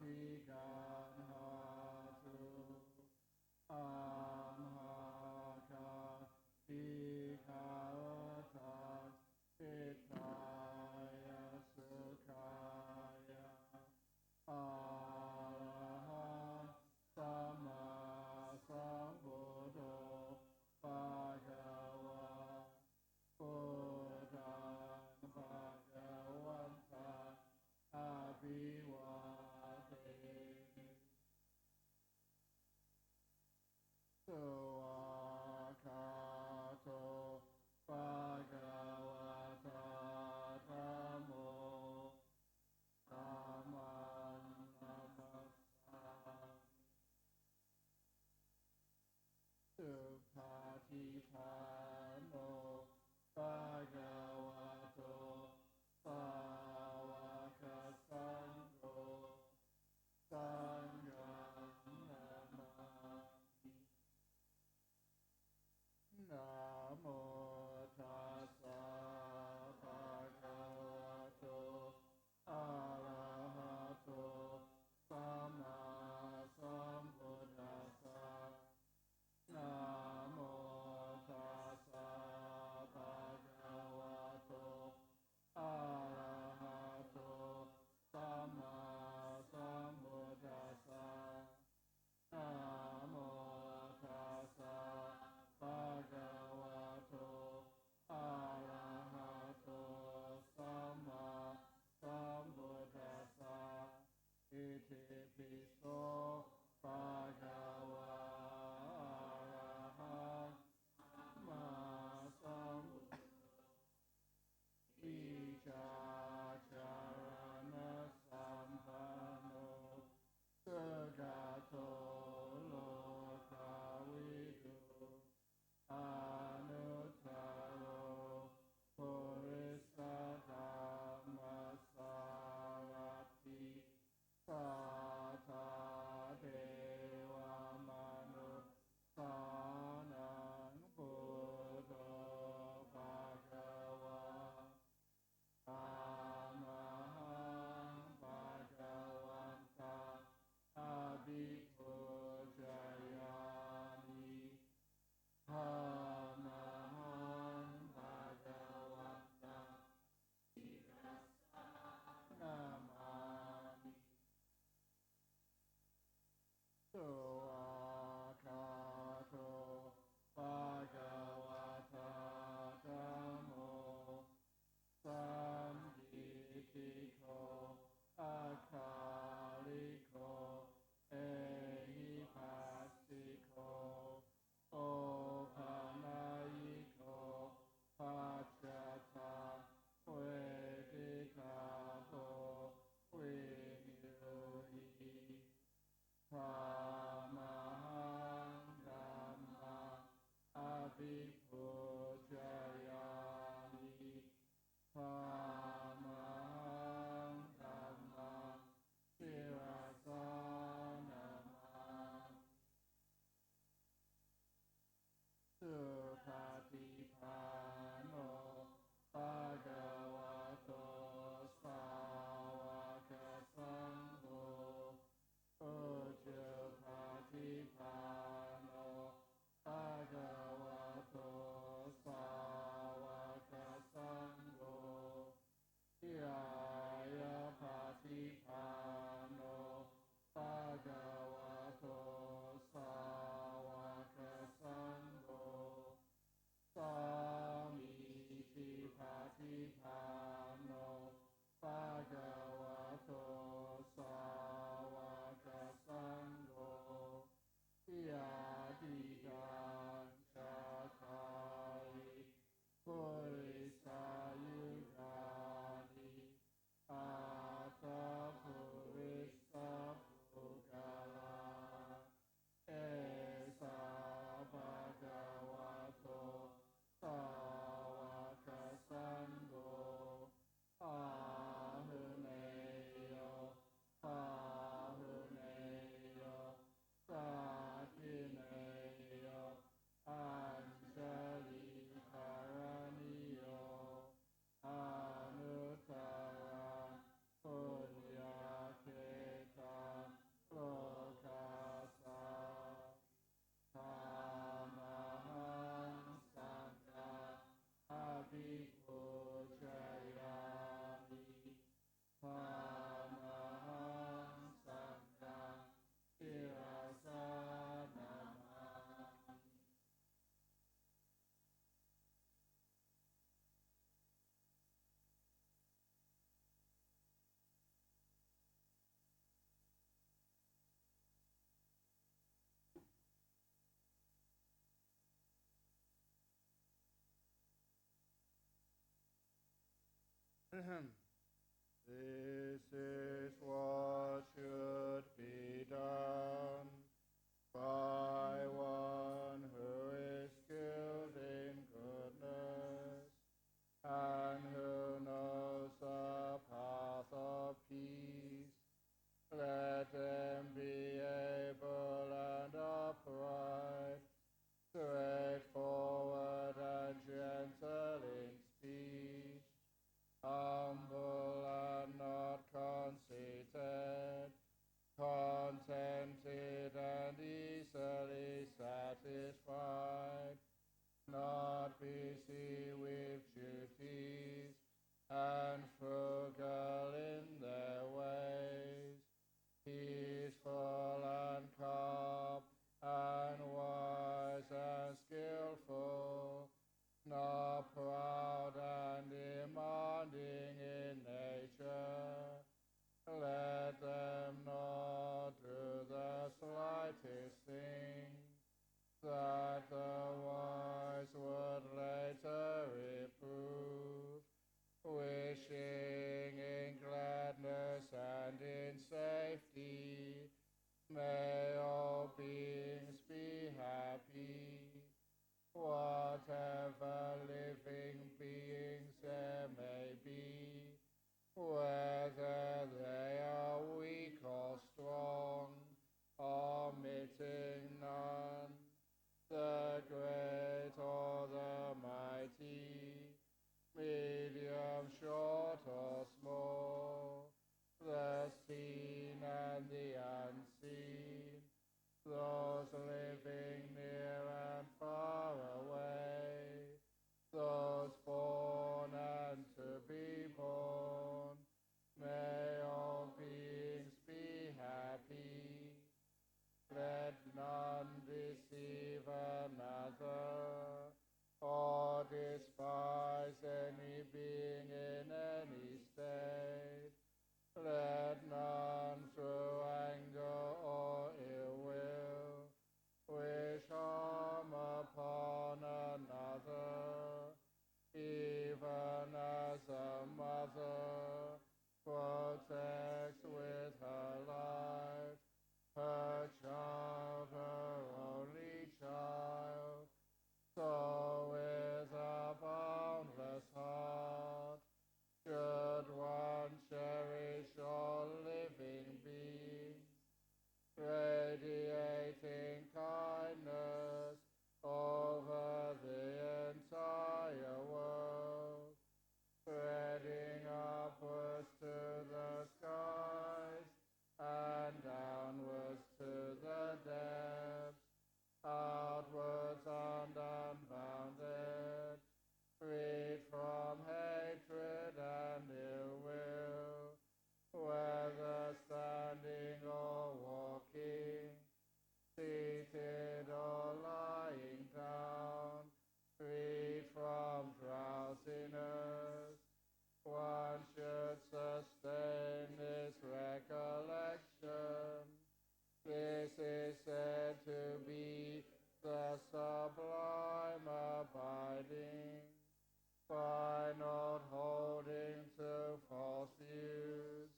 ธิกันหาตุอัมหาคาติขาวทัสสิทายาสุขายาอะระหังสัมมาสัมพุทโธภะคะวะพุทธังภะคะวันตังอะภิวาเทมิสุวากขาโตภะคะวะโตธัมโมธัมมังนัมมัสสามิสุปฏิปันโนภะคะวะโตสาวกสังโฆสังฆังนามามินะโมตัสสะภะคะวะโตอะระหะโตสัมมาสัมพุทธัสสะนะโมตัส This is what should be done by one who is skilled in goodness and who knows the path of peace. Let them be able and upright, straightforward and gentle in speech, humble and not conceited, contented and easily satisfied, not busy with duties, and frugal in their ways, peaceful and calm, and wise and skillful, not proud and demanding in nature. Let them not do the slightest thing that the wise would later reprove, wishing in gladness and in safety. May all beings be happy. Whatever living beings there may be, whether they are weak or strong, omitting none, the great or the mighty, medium, short or small, the seen and the unseen, those living near and far away, those born and to be born, may all beings be happy. Let none deceive another, or despise any being in any state. Let none through anger or ill will wish harm upon another, even as a mother protects with her life her child, her only child, so with a boundless heart should one cherish all living beings, radiating kindness over the entire world, spreading upwards to the skies and downwards to the depths, outwards and unbounded, freed from hatred and ill will, whether standing or walking, seated or lying down, freed from drowsiness. One should sustain this recollection. This is said to be the sublime abiding, by not holding to false views,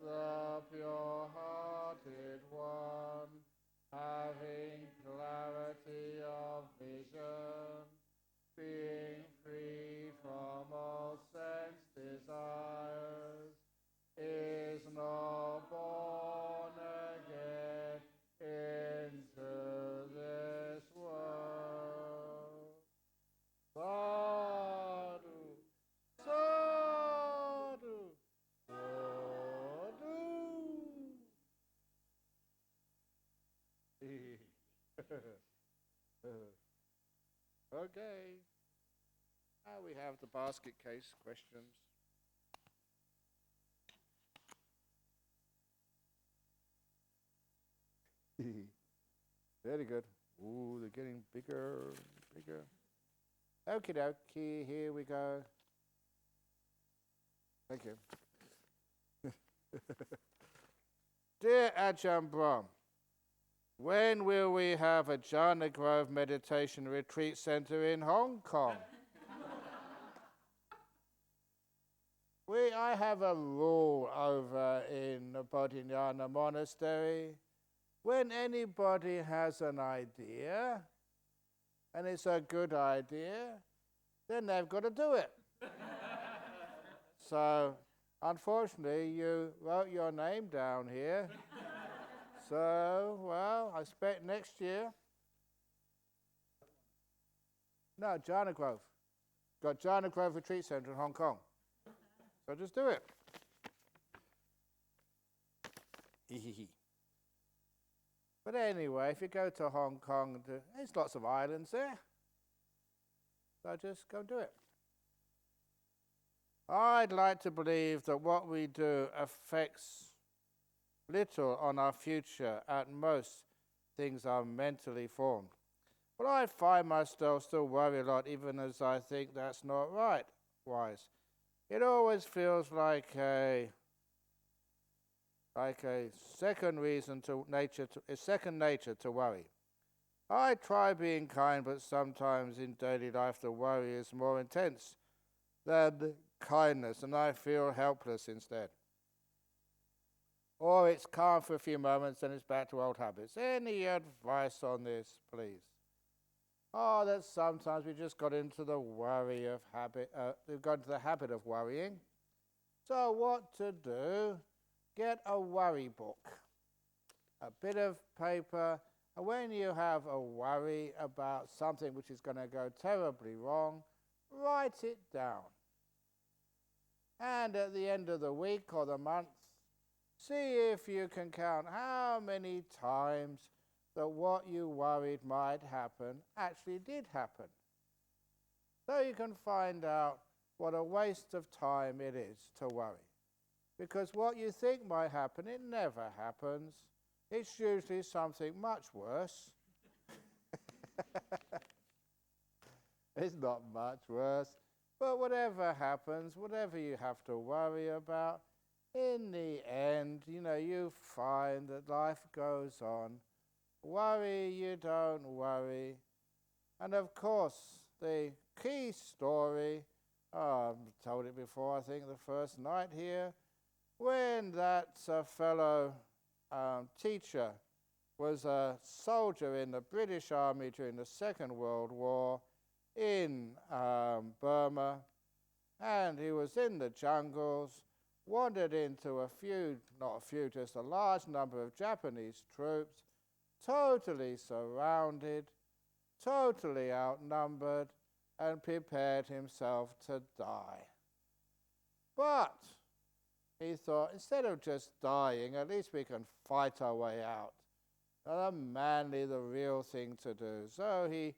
the pure-hearted one, having clarity of vision, being free from all sense desires, is not born again into this world. Sadhu, sadhu, sadhu. Okay. Now we have the basket case questions. Very good. Ooh, they're getting bigger, bigger. Okie dokie, here we go. Thank you. Dear Ajahn Brahm, when will we have a Jhana Grove Meditation Retreat Center in Hong Kong? I have a rule over in the Bodhinyana monastery. When anybody has an idea, and it's a good idea, then they've got to do it. So, unfortunately, you wrote your name down here. So, well, I expect next year. No, Jhana Grove. Got Jhana Grove Retreat Centre in Hong Kong. So just do it. But anyway, if you go to Hong Kong, there's lots of islands there. So just go do it. I'd like to believe that what we do affects little on our future. At most, things are mentally formed. But I find myself still worry a lot, even as I think that's not right, wise. It always feels like a second second nature to worry. I try being kind, but sometimes in daily life the worry is more intense than kindness, and I feel helpless instead. Or it's calm for a few moments and it's back to old habits. Any advice on this, please? Oh, that sometimes we just got into the worry of habit. We've got into the habit of worrying. So what to do? Get a worry book, a bit of paper, and when you have a worry about something which is going to go terribly wrong, write it down. And at the end of the week or the month, see if you can count how many times that what you worried might happen actually did happen. So you can find out what a waste of time it is to worry. Because what you think might happen, it never happens. It's usually something much worse. It's not much worse. But whatever happens, whatever you have to worry about, in the end, you find that life goes on. Worry, you don't worry. And of course, the key story, I've told it before, I think the first night here, when that fellow teacher was a soldier in the British Army during the Second World War in Burma, and he was in the jungles, wandered into just a large number of Japanese troops, totally surrounded, totally outnumbered, and prepared himself to die. But he thought, instead of just dying, at least we can fight our way out. The real thing to do. So he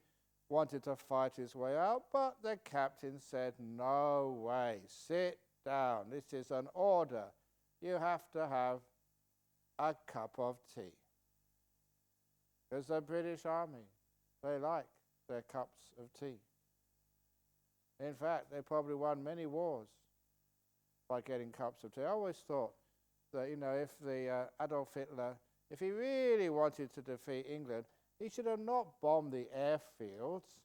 wanted to fight his way out, but the captain said, no way, sit down. This is an order. You have to have a cup of tea. Because the British Army, they like their cups of tea. In fact, they probably won many wars by getting cups of tea. I always thought that, if the Adolf Hitler, if he really wanted to defeat England, he should have not bombed the airfields.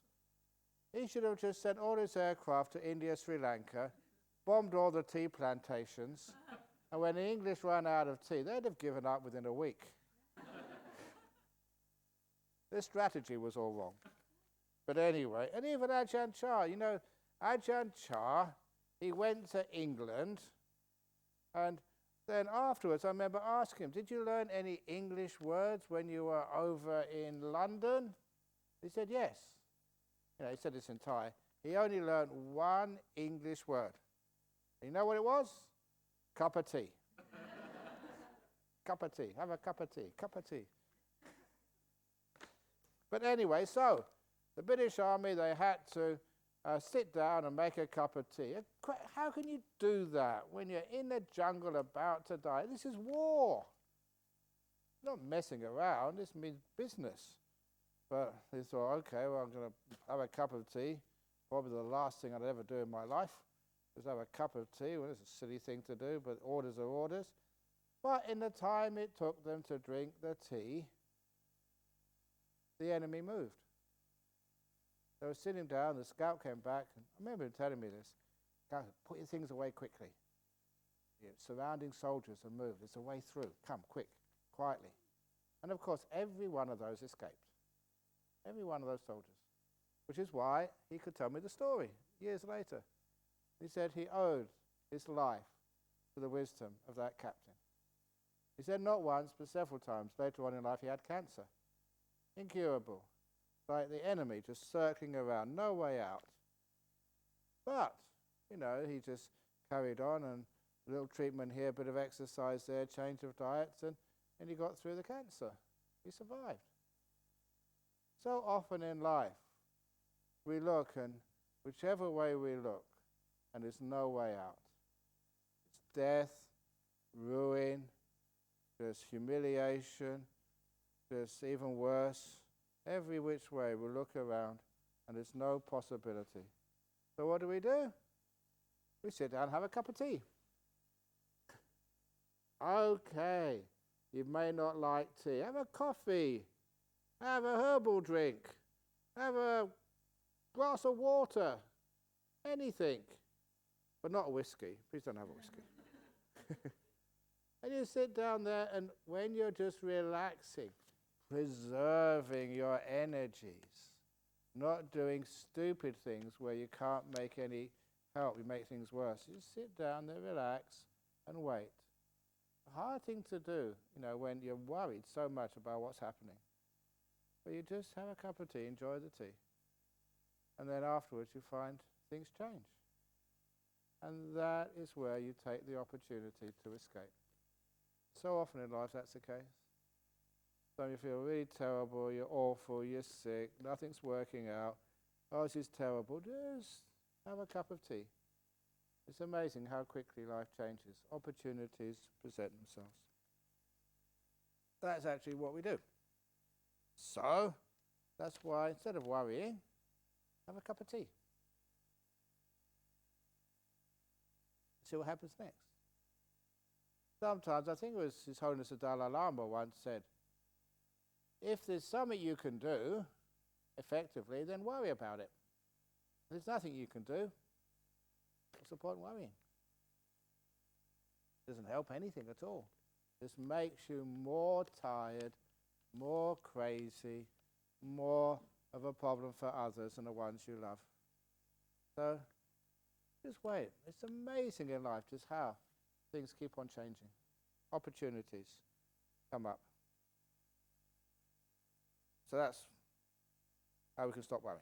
He should have just sent all his aircraft to India, Sri Lanka, bombed all the tea plantations, and when the English ran out of tea, they'd have given up within a week. This strategy was all wrong. But anyway, and even Ajahn Chah, Ajahn Chah, he went to England, and then afterwards I remember asking him, did you learn any English words when you were over in London? He said yes. He said this in Thai. He only learned one English word. You know what it was? Cup of tea. Cup of tea. Have a cup of tea. Cup of tea. But anyway, so the British Army, they had to sit down and make a cup of tea. How can you do that when you're in the jungle about to die? This is war. Not messing around. This means business. But they thought, okay, well, I'm going to have a cup of tea. Probably the last thing I'd ever do in my life is have a cup of tea. Well, it's a silly thing to do, but orders are orders. But in the time it took them to drink the tea, the enemy moved. They were sitting down, the scout came back, and I remember him telling me this. Guys, put your things away quickly. surrounding soldiers and moved. There's a way through. Come, quick, quietly. And of course, every one of those escaped. Every one of those soldiers. Which is why he could tell me the story years later. He said he owed his life to the wisdom of that captain. He said not once, but several times later on in life he had cancer. Incurable. Like the enemy just circling around, no way out. But, he just carried on, and a little treatment here, a bit of exercise there, change of diets, and he got through the cancer. He survived. So often in life, we look, and whichever way we look, and there's no way out. It's death, ruin, there's humiliation, there's even worse. Every which way we look around, and there's no possibility. So what do? We sit down and have a cup of tea. Okay, you may not like tea. Have a coffee. Have a herbal drink. Have a glass of water. Anything. But not a whiskey. Please don't have a whiskey. And you sit down there, and when you're just relaxing, preserving your energies, not doing stupid things where you can't make any help, you make things worse. You sit down there, relax, and wait. A hard thing to do, when you're worried so much about what's happening. But you just have a cup of tea, enjoy the tea. And then afterwards you find things change. And that is where you take the opportunity to escape. So often in life that's the case. So you feel really terrible, you're awful, you're sick, nothing's working out. Oh, this is terrible. Just have a cup of tea. It's amazing how quickly life changes. Opportunities present themselves. That's actually what we do. So, that's why instead of worrying, have a cup of tea. See what happens next. Sometimes, I think it was His Holiness the Dalai Lama once said, if there's something you can do effectively, then worry about it. If there's nothing you can do, what's the point in worrying? It doesn't help anything at all. Just makes you more tired, more crazy, more of a problem for others and the ones you love. So, just wait. It's amazing in life just how things keep on changing. Opportunities come up. So that's how we can stop worrying.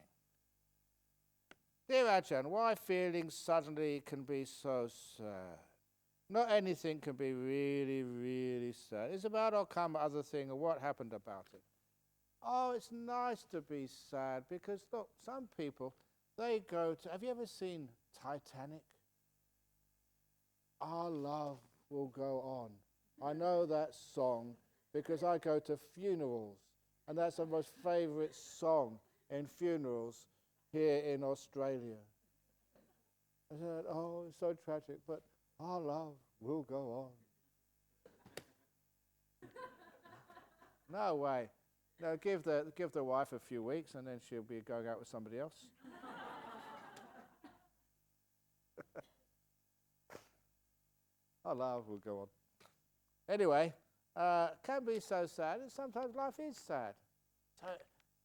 Dear Ajahn, why feelings suddenly can be so sad? Not anything can be really, really sad. It's about other thing or what happened about it. Oh, it's nice to be sad because, look, some people, they go to... Have you ever seen Titanic? Our love will go on. I know that song because I go to funerals. And that's the most favourite song in funerals here in Australia. I said, oh, it's so tragic, but our love will go on. No way. No, give the wife a few weeks and then she'll be going out with somebody else. Our love will go on. Anyway, can be so sad, and sometimes life is sad. So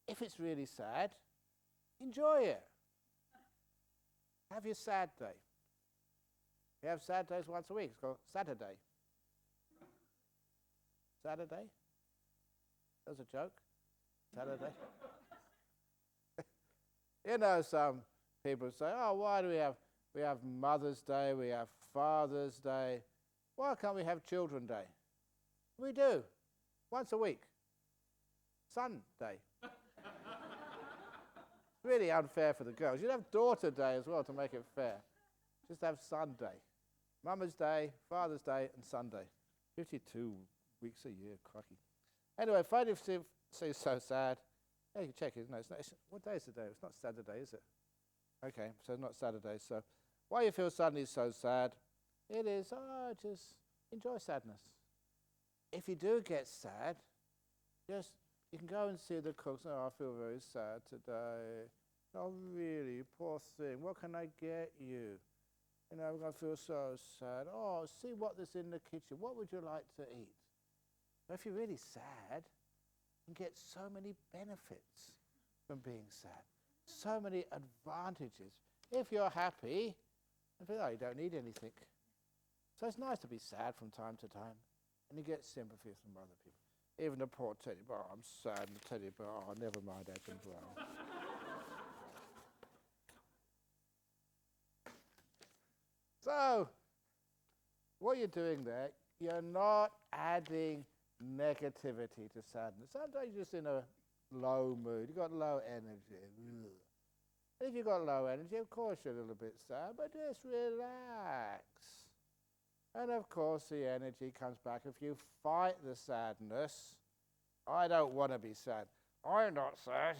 if it's really sad, enjoy it. Have your sad day. We have sad days once a week. It's called Saturday. Saturday? That was a joke. Saturday. Some people say, oh, why do we have Mother's Day, we have Father's Day. Why can't we have Children's Day? We do. Once a week. Sunday. Really unfair for the girls. You'd have Daughter Day as well to make it fair. Just have Sunday. Mother's Day, Father's Day, and Sunday. 52 weeks a year, crikey. Anyway, find if it's so sad. Yeah, you can check it. No, what day is today? It's not Saturday, is it? Okay, so it's not Saturday. So why you feel suddenly so sad? It is, just enjoy sadness. If you do get sad, you can go and see the cooks. Oh, I feel very sad today. Oh, really, poor thing. What can I get you? I'm going to feel so sad. Oh, see what there's in the kitchen. What would you like to eat? If you're really sad, you get so many benefits from being sad. So many advantages. If you're happy, you don't need anything. So it's nice to be sad from time to time. And you get sympathy from other people. Even the poor teddy bear, I'm sad, and the teddy bear, never mind, Ajahn Brahm. So, what you're doing there, you're not adding negativity to sadness. Sometimes you're just in a low mood, you've got low energy. If you've got low energy, of course you're a little bit sad, but just relax. And of course the energy comes back. If you fight the sadness, I don't want to be sad. I'm not sad.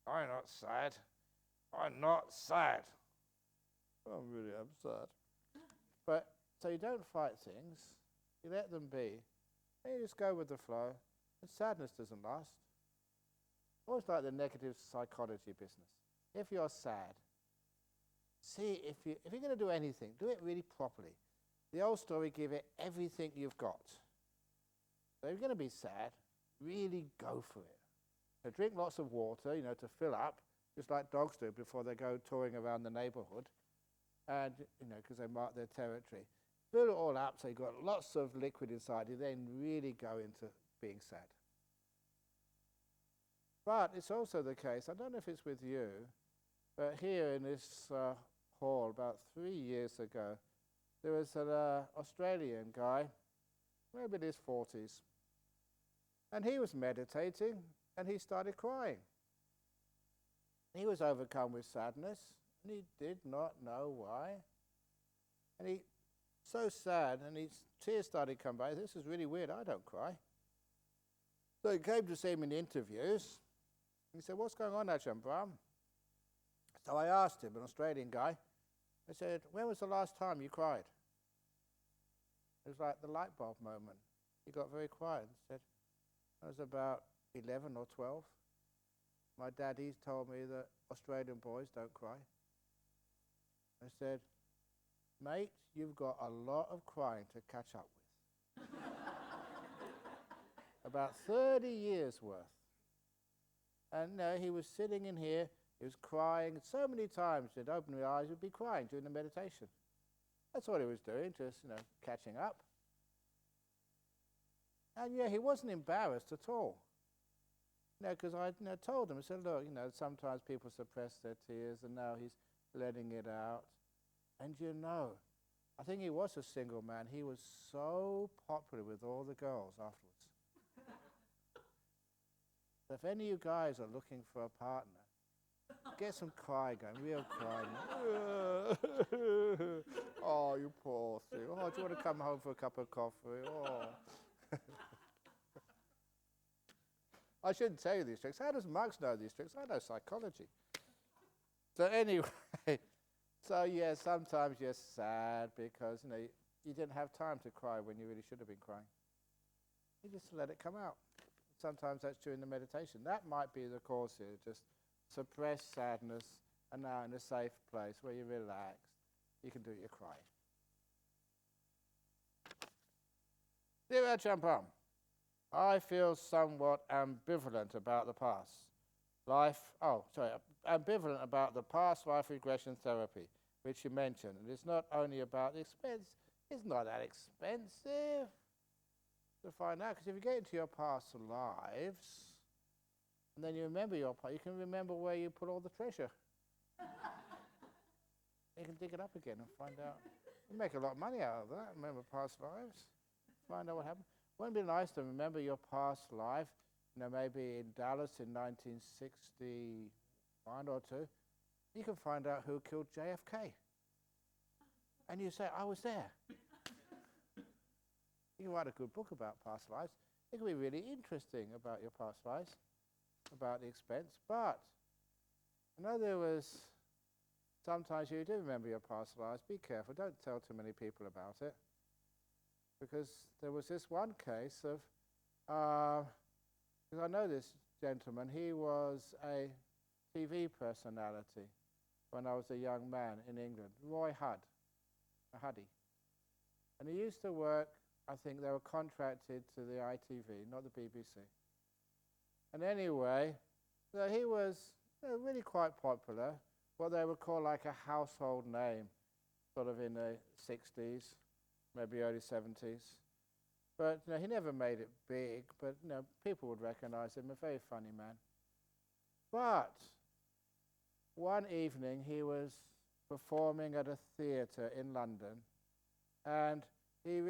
I'm not sad. I'm not sad. I'm really upset. But so you don't fight things, you let them be, and you just go with the flow, and sadness doesn't last. Always like the negative psychology business. If you're sad, see if you're going to do anything, do it really properly. The old story, give it everything you've got. So if you're going to be sad, really go for it. So drink lots of water, to fill up, just like dogs do before they go touring around the neighborhood, and because they mark their territory. Fill it all up so you've got lots of liquid inside you, then really go into being sad. But it's also the case, I don't know if it's with you, but here in this hall about 3 years ago, there was an Australian guy, maybe in his 40s, and he was meditating and he started crying. He was overcome with sadness and he did not know why. And he so sad and his tears started coming back. This is really weird, I don't cry. So he came to see him in interviews. He said, what's going on, Ajahn Brahm? So I asked him, an Australian guy, I said, when was the last time you cried? It was like the light bulb moment. He got very quiet and said, I was about 11 or 12. My daddy told me that Australian boys don't cry. I said, mate, you've got a lot of crying to catch up with. About 30 years worth. And he was sitting in here, he was crying so many times, he'd open his eyes, he'd be crying during the meditation. That's what he was doing, just, catching up. And he wasn't embarrassed at all. Because I told him, I said, look, sometimes people suppress their tears and now he's letting it out. And I think he was a single man. He was so popular with all the girls afterwards. So if any of you guys are looking for a partner, get some cry going, real crying. Oh, you poor thing. Oh, do you want to come home for a cup of coffee? Oh. I shouldn't tell you these tricks. How does Max know these tricks? I know psychology. So anyway, sometimes you're sad because, you didn't have time to cry when you really should have been crying. You just let it come out. Sometimes that's during the meditation. That might be the cause here, just suppress sadness and now in a safe place where you're relaxed, you can do your crying. Dear Ajahn Brahm, I feel somewhat ambivalent about the past ambivalent about the past life regression therapy, which you mentioned. And it's not only about the expense, it's not that expensive to find out, because if you get into your past lives, and then you remember your past, you can remember where you put all the treasure. You can dig it up again and find out. You make a lot of money out of that, remember past lives, find out what happened. Wouldn't it be nice to remember your past life, maybe in Dallas in 1961 or 2, you can find out who killed JFK. And you say, I was there. You can write a good book about past lives. It can be really interesting about your past lives, about the expense. But there was, sometimes you do remember your past lives. Be careful, don't tell too many people about it. Because there was this one case of, because I know this gentleman, he was a TV personality when I was a young man in England, Roy Hudd. Mahadi. And he used to work, I think they were contracted to the ITV, not the BBC. And anyway, so he was really quite popular, what they would call like a household name, sort of in the 60s, maybe early 70s. But he never made it big, but people would recognize him, a very funny man. But one evening he was performing at a theatre in London, and he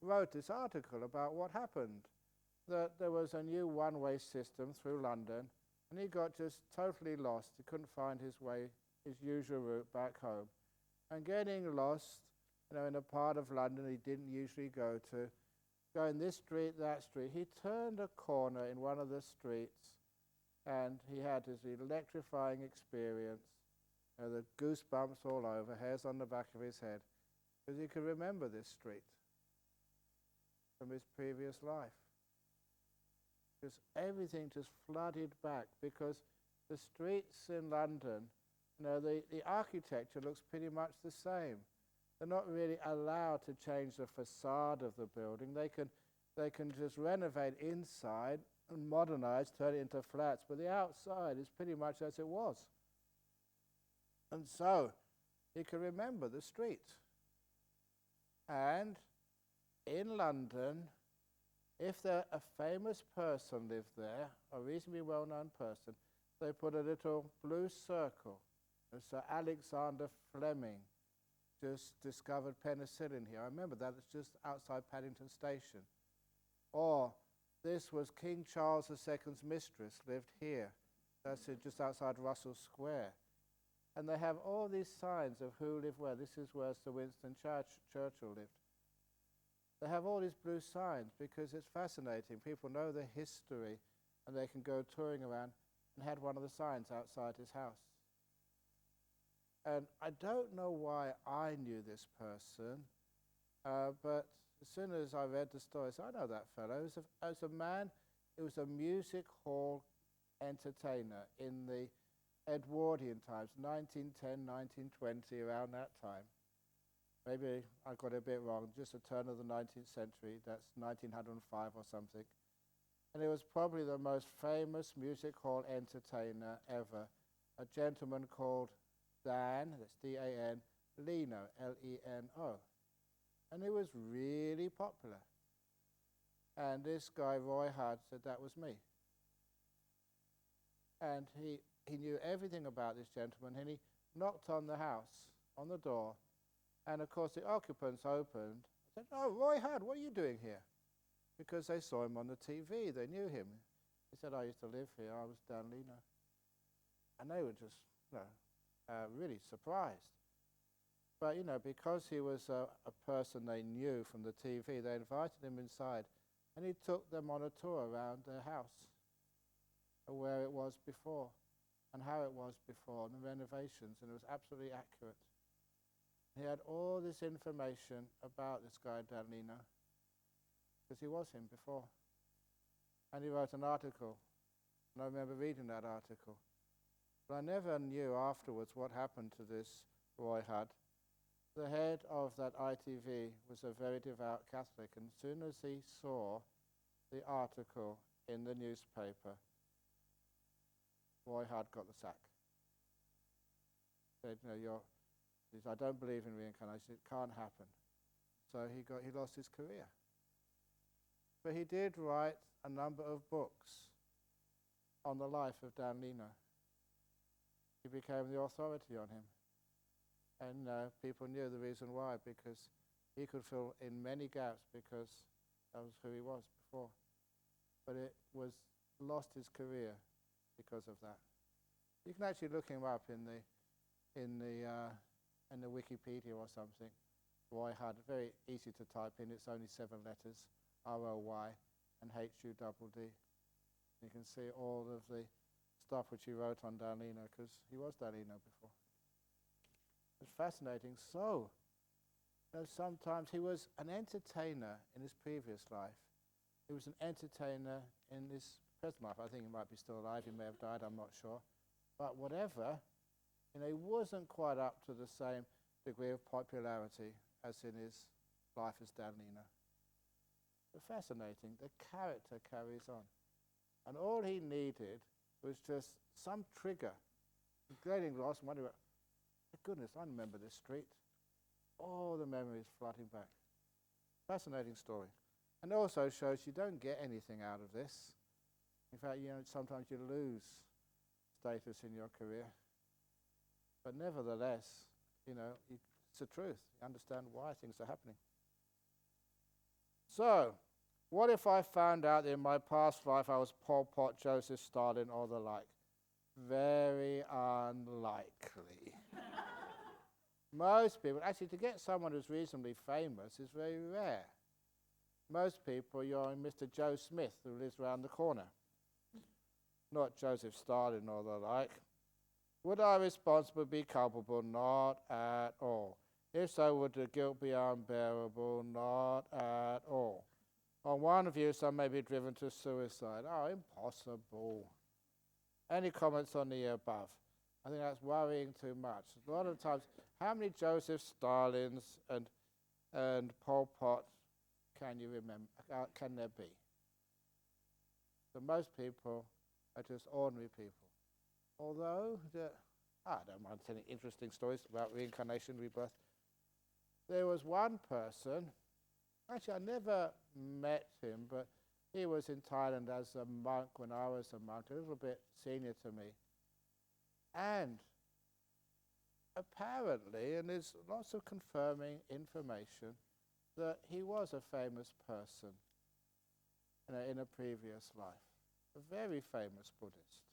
wrote this article about what happened, that there was a new one-way system through London, and he got just totally lost. He couldn't find his way, his usual route back home. And getting lost, in a part of London he didn't usually go to, going this street, that street, he turned a corner in one of the streets, and he had this electrifying experience, the goosebumps all over, hairs on the back of his head, because he could remember this street from his previous life. Just everything just flooded back, because the streets in London, the architecture looks pretty much the same. They're not really allowed to change the facade of the building. They can just renovate inside and modernize, turn it into flats, but the outside is pretty much as it was. And so he can remember the street. And in London, if a famous person lived there, a reasonably well-known person, they put a little blue circle. And Sir Alexander Fleming just discovered penicillin here. I remember that. It's just outside Paddington Station. Or this was King Charles II's mistress, lived here. That's it, just outside Russell Square. And they have all these signs of who lived where. This is where Sir Winston Churchill lived. They have all these blue signs because it's fascinating. People know the history, and they can go touring around, and had one of the signs outside his house. And I don't know why I knew this person, but as soon as I read the story, I said, I know that fellow. It was a man, it was a music hall entertainer in the Edwardian times, 1910, 1920, around that time. Maybe I got it a bit wrong, just the turn of the 19th century, that's 1905 or something. And it was probably the most famous music hall entertainer ever, a gentleman called Dan, that's D-A-N, Leno, L-E-N-O. And he was really popular. And this guy, Roy Hudd, said that was me. And he knew everything about this gentleman, and he knocked on the house, on the door, and of course the occupants opened. I said, oh, Roy Hudd, what are you doing here? Because they saw him on the TV, they knew him. He said, I used to live here, I was Dan Leno. And they were just, really surprised. But, because he was a person they knew from the TV, they invited him inside, and he took them on a tour around their house, where it was before, and how it was before, and the renovations, and it was absolutely accurate. He had all this information about this guy, Dan Leno, because he was him before. And he wrote an article, and I remember reading that article. But I never knew afterwards what happened to this Roy Hudd. The head of that ITV was a very devout Catholic, and as soon as he saw the article in the newspaper, Roy Hudd got the sack. Said, I don't believe in reincarnation, it can't happen. So he lost his career. But he did write a number of books on the life of Dan Leno. He became the authority on him. And people knew the reason why, because he could fill in many gaps, because that was who he was before. But it was lost his career because of that. You can actually look him up in the Wikipedia or something. Roy Hudd, very easy to type in. It's only 7 letters, R-O-Y and H-U-D-D. You can see all of the stuff which he wrote on Dan Leno, because he was Dan Leno before. It's fascinating. So, sometimes he was an entertainer in his previous life. He was an entertainer in his present life. I think he might be still alive. He may have died. I'm not sure. But whatever, he wasn't quite up to the same. degree of popularity as in his life as Danlina. But fascinating, the character carries on. And all he needed was just some trigger. Getting lost, wondering, goodness, I remember this street. All the memories flooding back. Fascinating story. And also shows you don't get anything out of this. In fact, sometimes you lose status in your career. But nevertheless, it's the truth. You understand why things are happening. So, what if I found out that in my past life I was Pol Pot, Joseph Stalin, or the like? Very unlikely. Most people, actually to get someone who's reasonably famous is very rare. Most people, you're Mr. Joe Smith who lives around the corner. Not Joseph Stalin or the like. Would I responsible be culpable? Not at all. If so, would the guilt be unbearable? Not at all. On one view, some may be driven to suicide. Oh, impossible. Any comments on the above? I think that's worrying too much. A lot of times, how many Joseph Stalins and Pol Pot can you remember? Can there be? So most people are just ordinary people. Although, I don't mind telling interesting stories about reincarnation, rebirth. There was one person, actually I never met him, but he was in Thailand as a monk when I was a monk, a little bit senior to me. And apparently, and there's lots of confirming information, that he was a famous person in a previous life, a very famous Buddhist.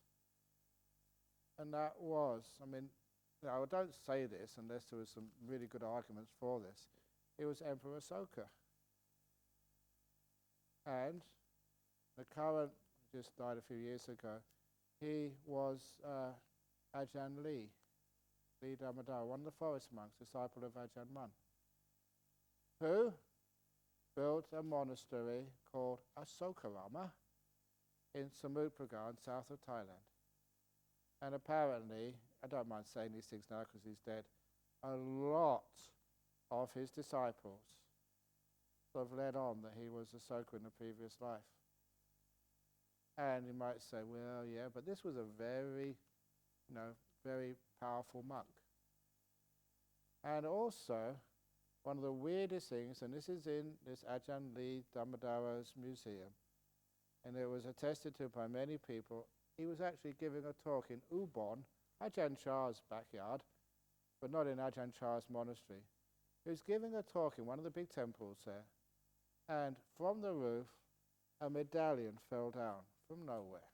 And that was, I don't say this unless there was some really good arguments for this. It was Emperor Ashoka. And the current, just died a few years ago, he was Ajahn Lee Dhammadhara, one of the forest monks, disciple of Ajahn Mun, who built a monastery called Asokarama in Samut Pragan, south of Thailand. And apparently, I don't mind saying these things now because he's dead, a lot of his disciples sort of led on that he was Ashoka in the previous life. And you might say, well, yeah, but this was a very, very powerful monk. And also, one of the weirdest things, and this is in this Ajahn Lee Dhammadhara's museum, and it was attested to by many people, he was actually giving a talk in Ubon, Ajahn Chah's backyard, but not in Ajahn Chah's monastery. He was giving a talk in one of the big temples there, and from the roof, a medallion fell down from nowhere.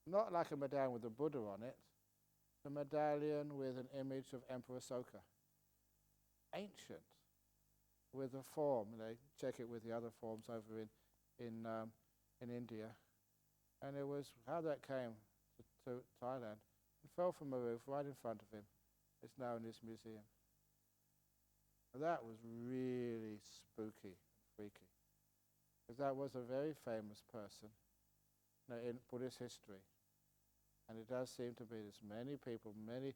Not like a medallion with a Buddha on it, a medallion with an image of Emperor Ashoka. Ancient, with a form. They check it with the other forms over in India. And it was how that came to Thailand. It fell from a roof right in front of him. It's now in this museum. That was really spooky and freaky. Because that was a very famous person in Buddhist history. And it does seem to be there's many people, many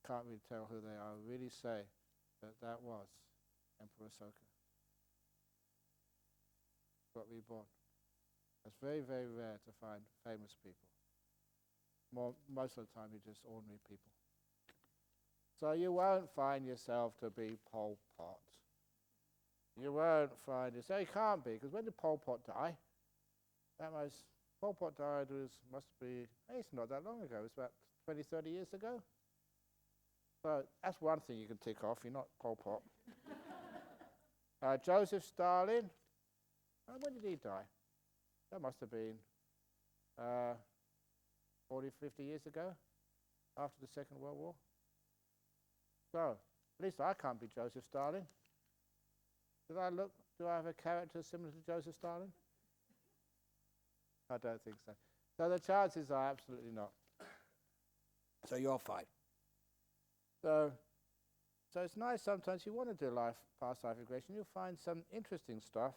can't really tell who they are, really say that was Emperor Ashoka. Got reborn. It's very, very rare to find famous people. Most of the time you're just ordinary people. So you won't find yourself to be Pol Pot. You won't find yourself, you can't be, because when did Pol Pot die? Pol Pot died it's not that long ago, it was about 20, 30 years ago. So that's one thing you can tick off, you're not Pol Pot. Joseph Stalin, when did he die? That must have been 40, 50 years ago, after the Second World War. So, at least I can't be Joseph Stalin. Do I have a character similar to Joseph Stalin? I don't think so. So the chances are absolutely not. So you're fine. So it's nice sometimes you want to do past life regression, you'll find some interesting stuff,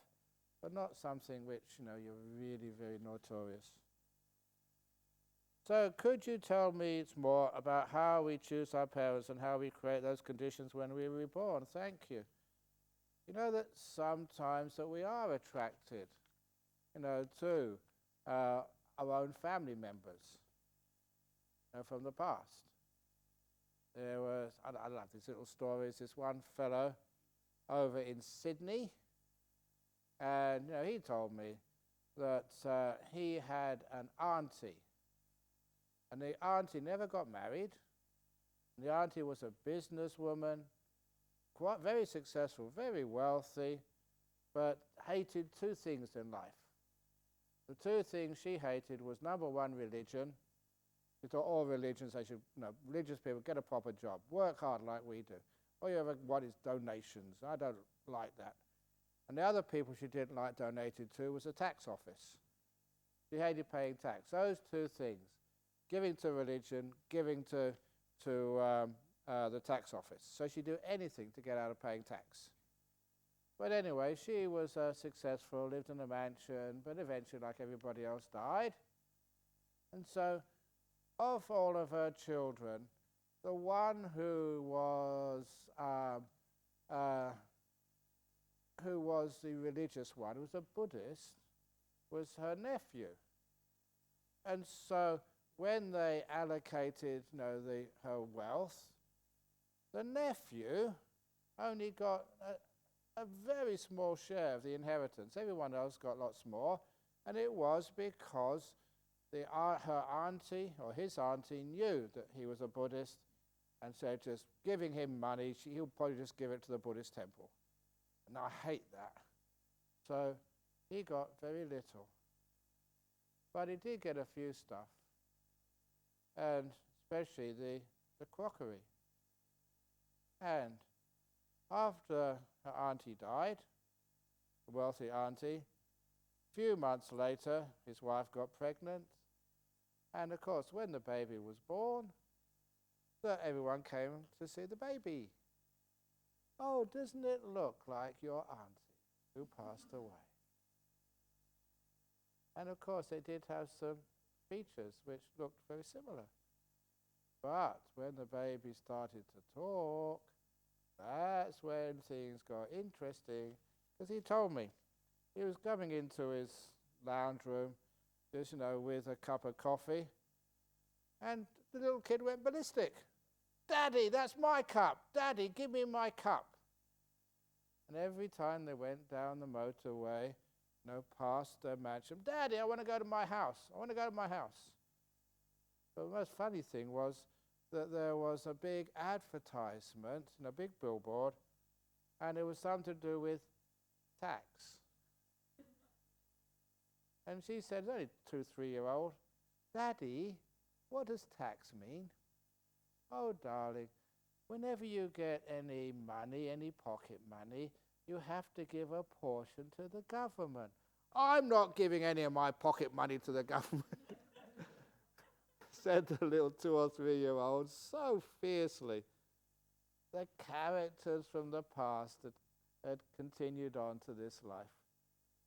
but not something which, you're really very notorious. So could you tell me more about how we choose our parents and how we create those conditions when we were reborn? Thank you. You know that sometimes that we are attracted, to our own family members, from the past. There was, I love these little stories, this one fellow over in Sydney, and he told me that he had an auntie, and the auntie never got married. The auntie was a businesswoman, quite very successful, very wealthy, but hated two things in life. The two things she hated was, number one, religion. She thought all religions, they should, religious people get a proper job, work hard like we do. All you ever want is donations. I don't like that. And the other people she didn't like donated to was the tax office. She hated paying tax. Those two things, giving to religion, giving to the tax office. So she'd do anything to get out of paying tax. But anyway, she was successful, lived in a mansion, but eventually, like everybody else, died. And so, of all of her children, the one who was the religious one, who was a Buddhist, was her nephew. And so, when they allocated, her wealth, the nephew only got a very small share of the inheritance. Everyone else got lots more, and it was because her auntie, or his auntie, knew that he was a Buddhist, and so just giving him money, he'll probably just give it to the Buddhist temple. And I hate that. So he got very little. But he did get a few stuff, and especially the crockery. And after her auntie died, the wealthy auntie, a few months later, his wife got pregnant. And of course, when the baby was born, everyone came to see the baby. Oh, doesn't it look like your auntie who passed away? And of course, they did have some features which looked very similar. But when the baby started to talk, that's when things got interesting. Because he told me, he was coming into his lounge room, just, with a cup of coffee, and the little kid went ballistic. Daddy, that's my cup. Daddy, give me my cup. And every time they went down the motorway, past their mansion, Daddy, I want to go to my house. I want to go to my house. But the most funny thing was that there was a big advertisement, a big billboard, and it was something to do with tax. And she said, only 2-3-year-old, Daddy, what does tax mean? Oh, darling, whenever you get any money, any pocket money, you have to give a portion to the government. I'm not giving any of my pocket money to the government, said the little 2 or 3-year-old so fiercely. The characters from the past had continued on to this life.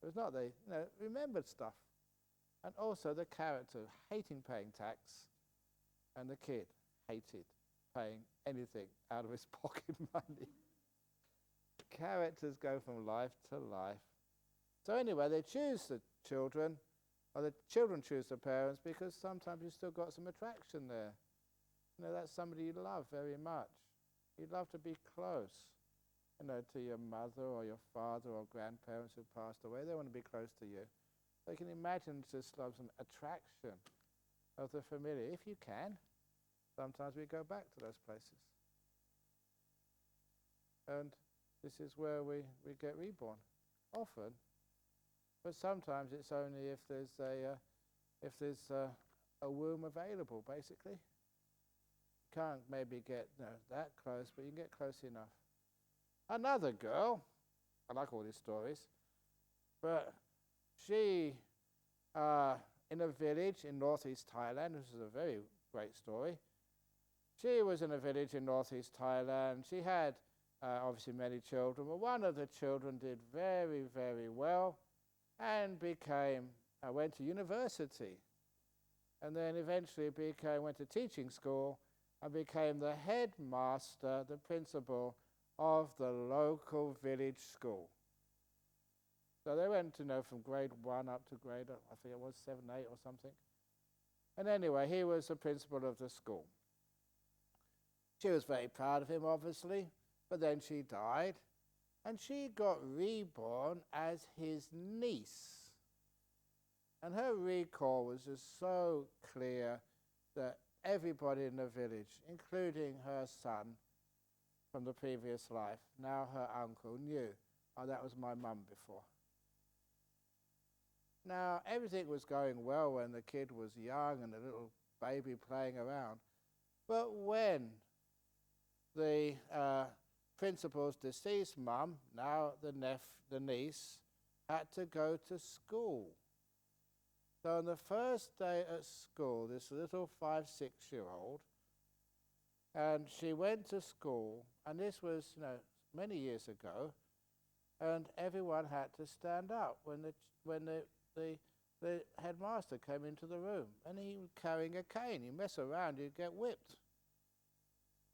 It was not they remembered stuff. And also the character hating paying tax, and the kid hated paying anything out of his pocket money. Characters go from life to life. So anyway, they choose the children, or the children choose the parents, because sometimes you've still got some attraction there. That's somebody you love very much. You'd love to be close, to your mother or your father or grandparents who passed away. They want to be close to you. So you can imagine just love some attraction of the familiar. If you can, sometimes we go back to those places. And this is where we get reborn, often. But sometimes it's only if there's a womb available, basically. You can't maybe get that close, but you can get close enough. Another girl, I like all these stories, but she, in a village in northeast Thailand, this is a very great story. She was in a village in northeast Thailand. She had obviously many children, but one of the children did very, very well and went to university. and then eventually went to teaching school and became the headmaster, the principal of the local village school. So they went from grade 1 up to grade, I think it was 7, 8 or something. And anyway, he was the principal of the school. She was very proud of him, obviously, but then she died, and she got reborn as his niece. And her recall was just so clear that everybody in the village, including her son from the previous life, now her uncle, knew, oh, that was my mum before. Now, everything was going well when the kid was young and a little baby playing around. But when the principal's deceased mum, now the niece, had to go to school. So on the first day at school, this little 5, 6-year-old, and she went to school, and this was many years ago, and everyone had to stand up when the headmaster came into the room, and he was carrying a cane. You mess around, you'd get whipped.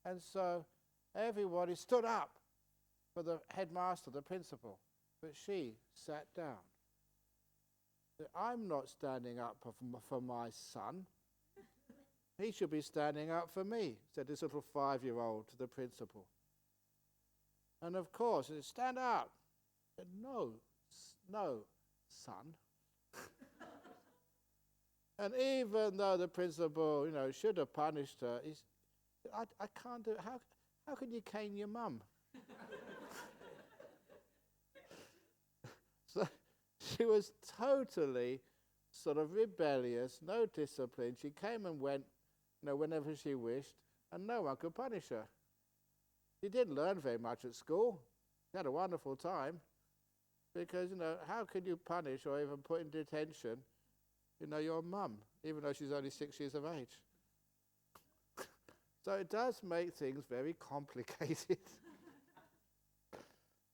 And so everybody stood up for the headmaster, the principal, but she sat down. I'm not standing up for my son. He should be standing up for me, said this little 5-year-old to the principal. And of course, he said, stand up. I said, no, son. And even though the principal, should have punished her, he said, I can't do it. How can you cane your mum? So she was totally sort of rebellious, no discipline. She came and went, whenever she wished, and no one could punish her. She didn't learn very much at school. She had a wonderful time, because, how can you punish or even put in detention, your mum, even though she's only 6 years of age? So it does make things very complicated.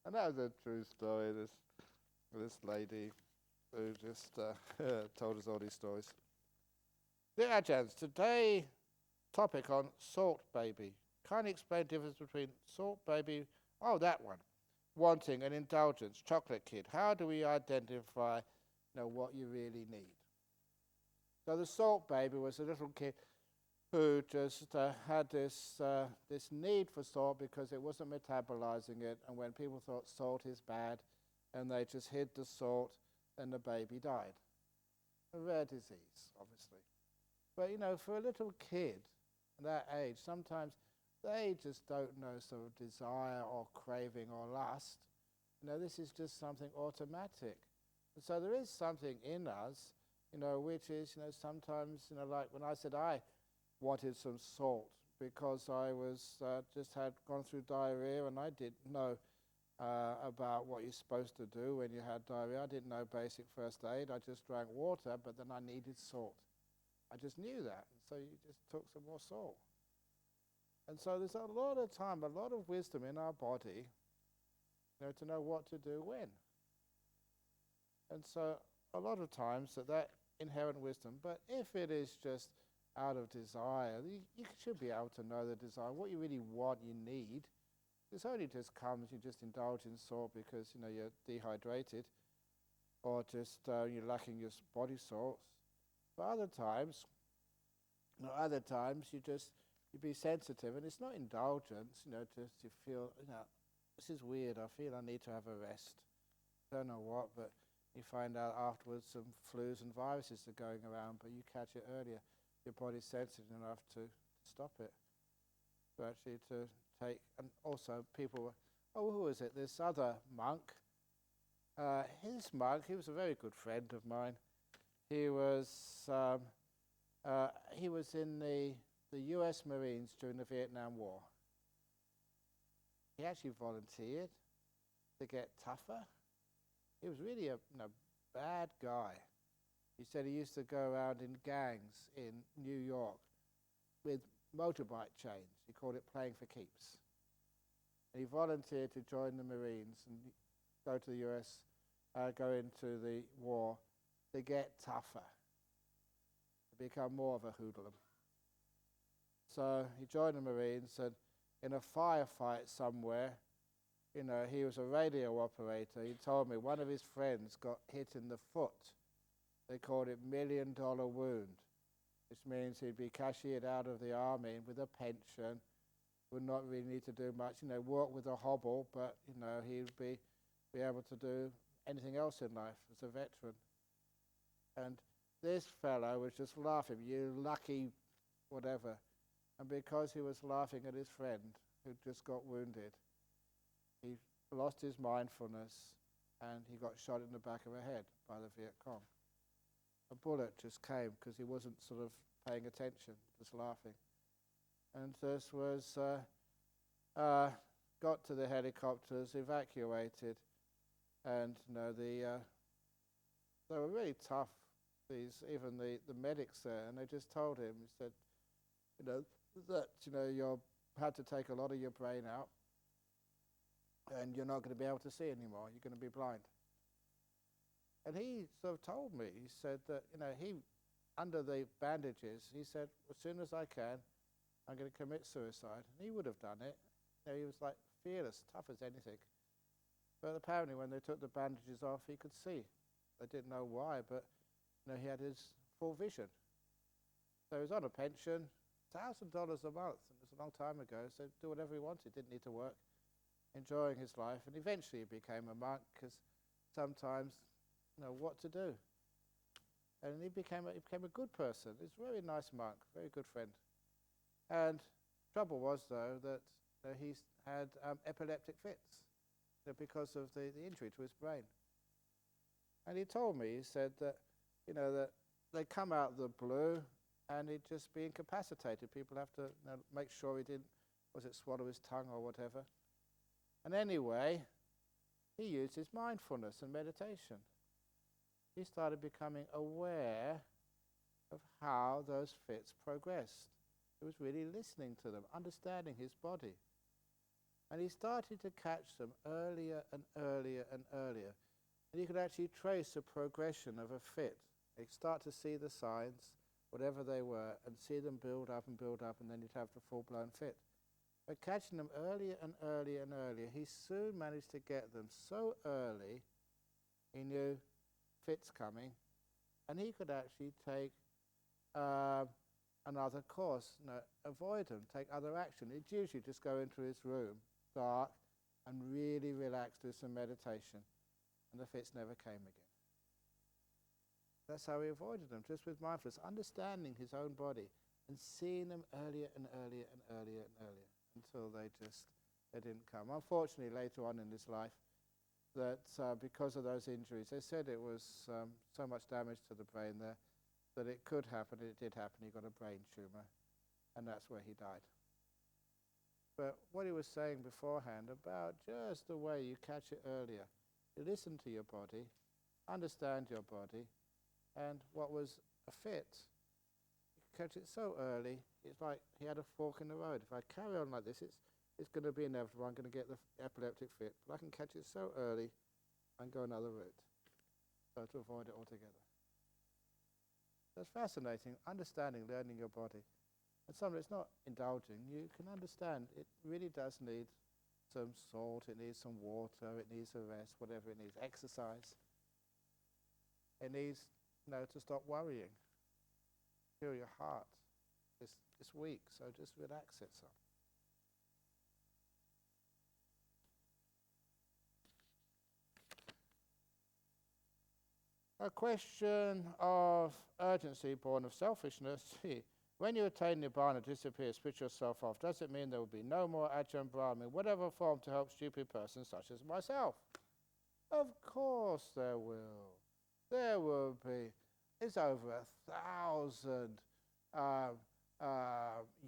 And that was a true story, this lady who just told us all these stories. Dear Ajahns, today topic on salt baby. Kindly explain the difference between salt baby, that one, wanting and indulgence, chocolate kid. How do we identify what you really need? So the salt baby was a little kid who just had this need for salt because it wasn't metabolizing it, and when people thought salt is bad, and they just hid the salt, and the baby died. A rare disease, obviously. But for a little kid that age, sometimes they just don't know sort of desire or craving or lust. This is just something automatic. And so there is something in us, which is, sometimes, like when I said I wanted some salt because I was just had gone through diarrhea, and I didn't know about what you're supposed to do when you had diarrhea. I didn't know basic first aid. I just drank water, but then I needed salt. I just knew that, and so you just took some more salt. And so there's a lot of time, a lot of wisdom in our body, to know what to do when. And so a lot of times that inherent wisdom, but if it is just out of desire, you should be able to know the desire, what you really want, you need. This only just comes, you just indulge in salt because, you're dehydrated, or just you're lacking your body salts. But other times you be sensitive, and it's not indulgence, just you feel, this is weird, I feel I need to have a rest. Don't know what, but you find out afterwards some flus and viruses are going around, but you catch it earlier. Your body's sensitive enough to stop it. So actually to take, and also people, who was it? This other monk, he was a very good friend of mine. He was in the US Marines during the Vietnam War. He actually volunteered to get tougher. He was really a bad guy. He said he used to go around in gangs in New York with motorbike chains. He called it playing for keeps. And he volunteered to join the Marines and go to the US, go into the war to get tougher, to become more of a hoodlum. So he joined the Marines, and in a firefight somewhere, he was a radio operator. He told me one of his friends got hit in the foot. They called it $1 million wound, which means he'd be cashiered out of the army with a pension, would not really need to do much, work with a hobble, but, he'd be able to do anything else in life as a veteran. And this fellow was just laughing, you lucky whatever. And because he was laughing at his friend who just got wounded, he lost his mindfulness and he got shot in the back of the head by the Viet Cong. A bullet just came because he wasn't sort of paying attention, just laughing. And this was, got to the helicopters, evacuated, and they were really tough, even the medics there, and they just told him, he said, that you had to take a lot of your brain out, and you're not going to be able to see anymore. You're going to be blind. And he sort of told me, he said that, he, under the bandages, he said, as soon as I can, I'm going to commit suicide. And he would have done it. He was like fearless, tough as anything. But apparently when they took the bandages off, he could see. They didn't know why, but he had his full vision. So he was on a pension, $1,000 a month. It was a long time ago, so do whatever he wanted, didn't need to work, enjoying his life. And eventually he became a monk, because sometimes, what to do. And he became a good person. He's a very nice monk, very good friend. And trouble was, though, that he had epileptic fits because of the injury to his brain. And he told me, he said that, that they come out of the blue and he'd just be incapacitated. People have to make sure he didn't, swallow his tongue or whatever. And anyway, he used his mindfulness and meditation. He started becoming aware of how those fits progressed. He was really listening to them, understanding his body. And he started to catch them earlier and earlier and earlier. And you could actually trace the progression of a fit. You'd start to see the signs, whatever they were, and see them build up, and then you'd have the full-blown fit. But catching them earlier and earlier and earlier, he soon managed to get them so early, he knew fits coming, and he could actually take another course, avoid them, take other action. He'd usually just go into his room, dark, and really relax, do some meditation, and the fits never came again. That's how he avoided them, just with mindfulness, understanding his own body, and seeing them earlier and earlier and earlier and earlier, until they didn't come. Unfortunately, later on in his life, that because of those injuries, they said it was so much damage to the brain there that it could happen, and it did happen. He got a brain tumour, and that's where he died. But what he was saying beforehand about just the way you catch it earlier, you listen to your body, understand your body, and what was a fit, you catch it so early, it's like he had a fork in the road. If I carry on like this, it's going to be inevitable. I'm going to get the epileptic fit, but I can catch it so early and go another route, so to avoid it altogether. That's fascinating, understanding, learning your body. And something it's not indulging, you can understand it really does need some salt, it needs some water, it needs a rest, whatever it needs, exercise. It needs, to stop worrying. Feel your heart. It's weak, so just relax it some. A question of urgency born of selfishness. When you attain Nibbana, disappear, switch yourself off, does it mean there will be no more Ajahn Brahm in whatever form to help stupid persons such as myself? Of course there will. There will be. There's over 1,000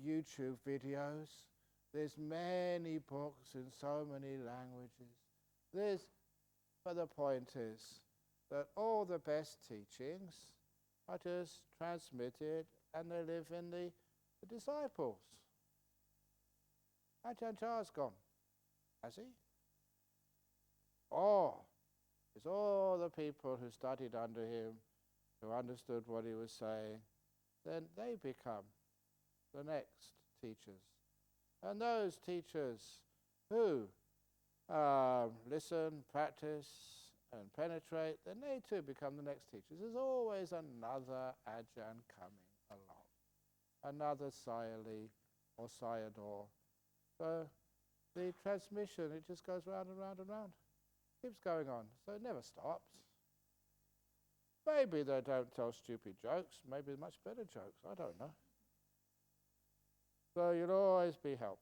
YouTube videos. There's many books in so many languages. But the point is that all the best teachings are just transmitted and they live in the disciples. Ajahn Chah's gone, has he? Oh, it's all the people who studied under him, who understood what he was saying, then they become the next teachers. And those teachers who listen, practice, and penetrate, then they too become the next teachers. There's always another Ajahn coming along, another Sayali or Sayadaw. So the transmission, it just goes round and round and round. Keeps going on, so it never stops. Maybe they don't tell stupid jokes, maybe much better jokes, I don't know. So you'll always be helped.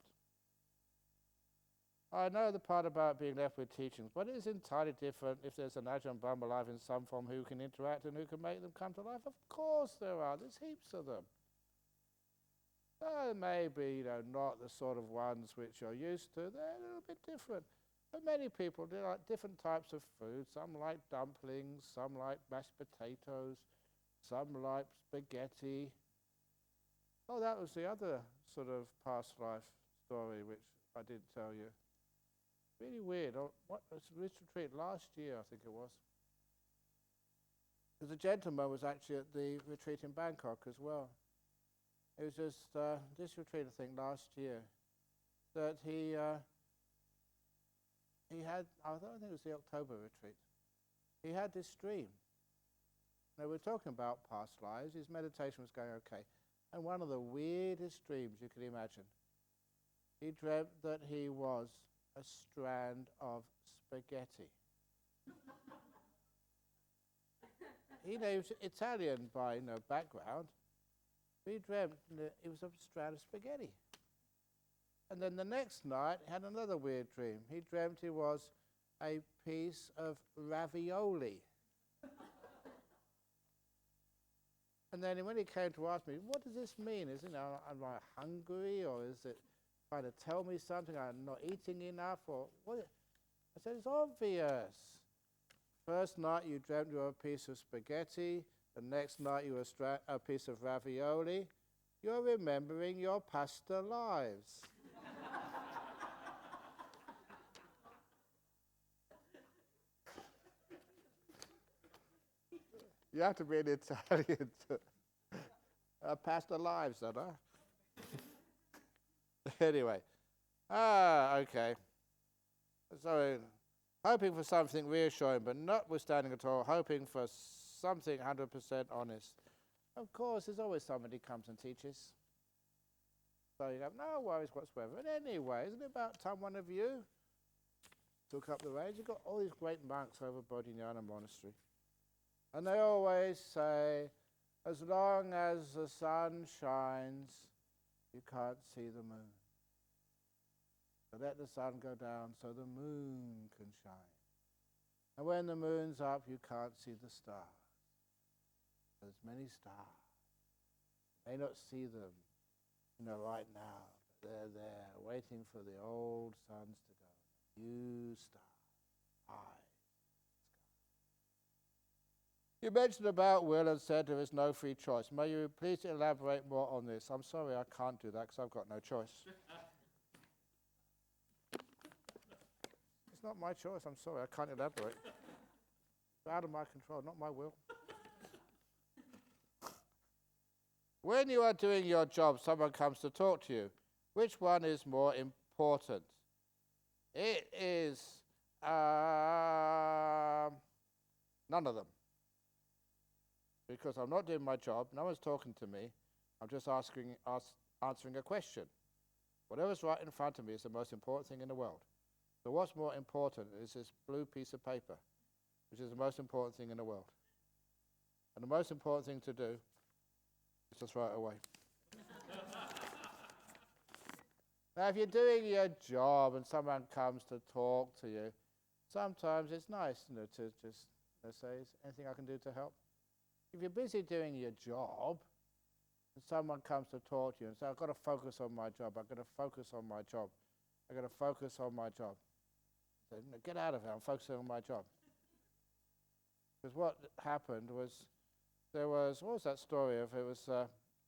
I know the part about being left with teachings, but it is entirely different if there's an Ajahn Brahm alive in some form who can interact and who can make them come to life. Of course there are, there's heaps of them. Maybe, not the sort of ones which you're used to, they're a little bit different. But many people do like different types of food. Some like dumplings, some like mashed potatoes, some like spaghetti. Oh, that was the other sort of past life story which I didn't tell you. Really weird. What was this retreat last year, I think it was. Because a gentleman was actually at the retreat in Bangkok as well. It was just this retreat, I think, last year, that he had, I think it was the October retreat, he had this dream. Now we're talking about past lives, his meditation was going okay, and one of the weirdest dreams you could imagine. He dreamt that he was a strand of spaghetti. He was Italian by background. He dreamt that he was a strand of spaghetti. And then the next night, he had another weird dream. He dreamt he was a piece of ravioli. And then when he came to ask me, what does this mean? Am I hungry, or is it trying to tell me something, I'm not eating enough, or what? I said, it's obvious. First night you dreamt you were a piece of spaghetti, the next night you were a piece of ravioli. You're remembering your past lives. You have to be an Italian to past lives, don't I? Anyway, okay. So, hoping for something reassuring, but notwithstanding at all, hoping for something 100% honest. Of course, there's always somebody who comes and teaches. So you have no worries whatsoever. And anyway, isn't it about time one of you took up the reins? You've got all these great monks over Bodhinyana Monastery. And they always say, as long as the sun shines, you can't see the moon. So let the sun go down so the moon can shine. And when the moon's up, you can't see the stars. There's many stars. You may not see them, right now, but they're there, waiting for the old suns to go. New stars, high. You mentioned about will and said there is no free choice. May you please elaborate more on this? I'm sorry I can't do that because I've got no choice. It's not my choice, I'm sorry, I can't elaborate. It's out of my control, not my will. When you are doing your job, someone comes to talk to you. Which one is more important? It is none of them. Because I'm not doing my job, no one's talking to me, I'm just answering a question. Whatever's right in front of me is the most important thing in the world. So what's more important is this blue piece of paper, which is the most important thing in the world. And the most important thing to do is to throw it away. Now, if you're doing your job and someone comes to talk to you, sometimes it's nice, to just say, is anything I can do to help? If you're busy doing your job, and someone comes to talk to you and says, I've got to focus on my job, I've got to focus on my job, I've got to focus on my job. So, get out of here, I'm focusing on my job. Because what happened was, what was that story of? It was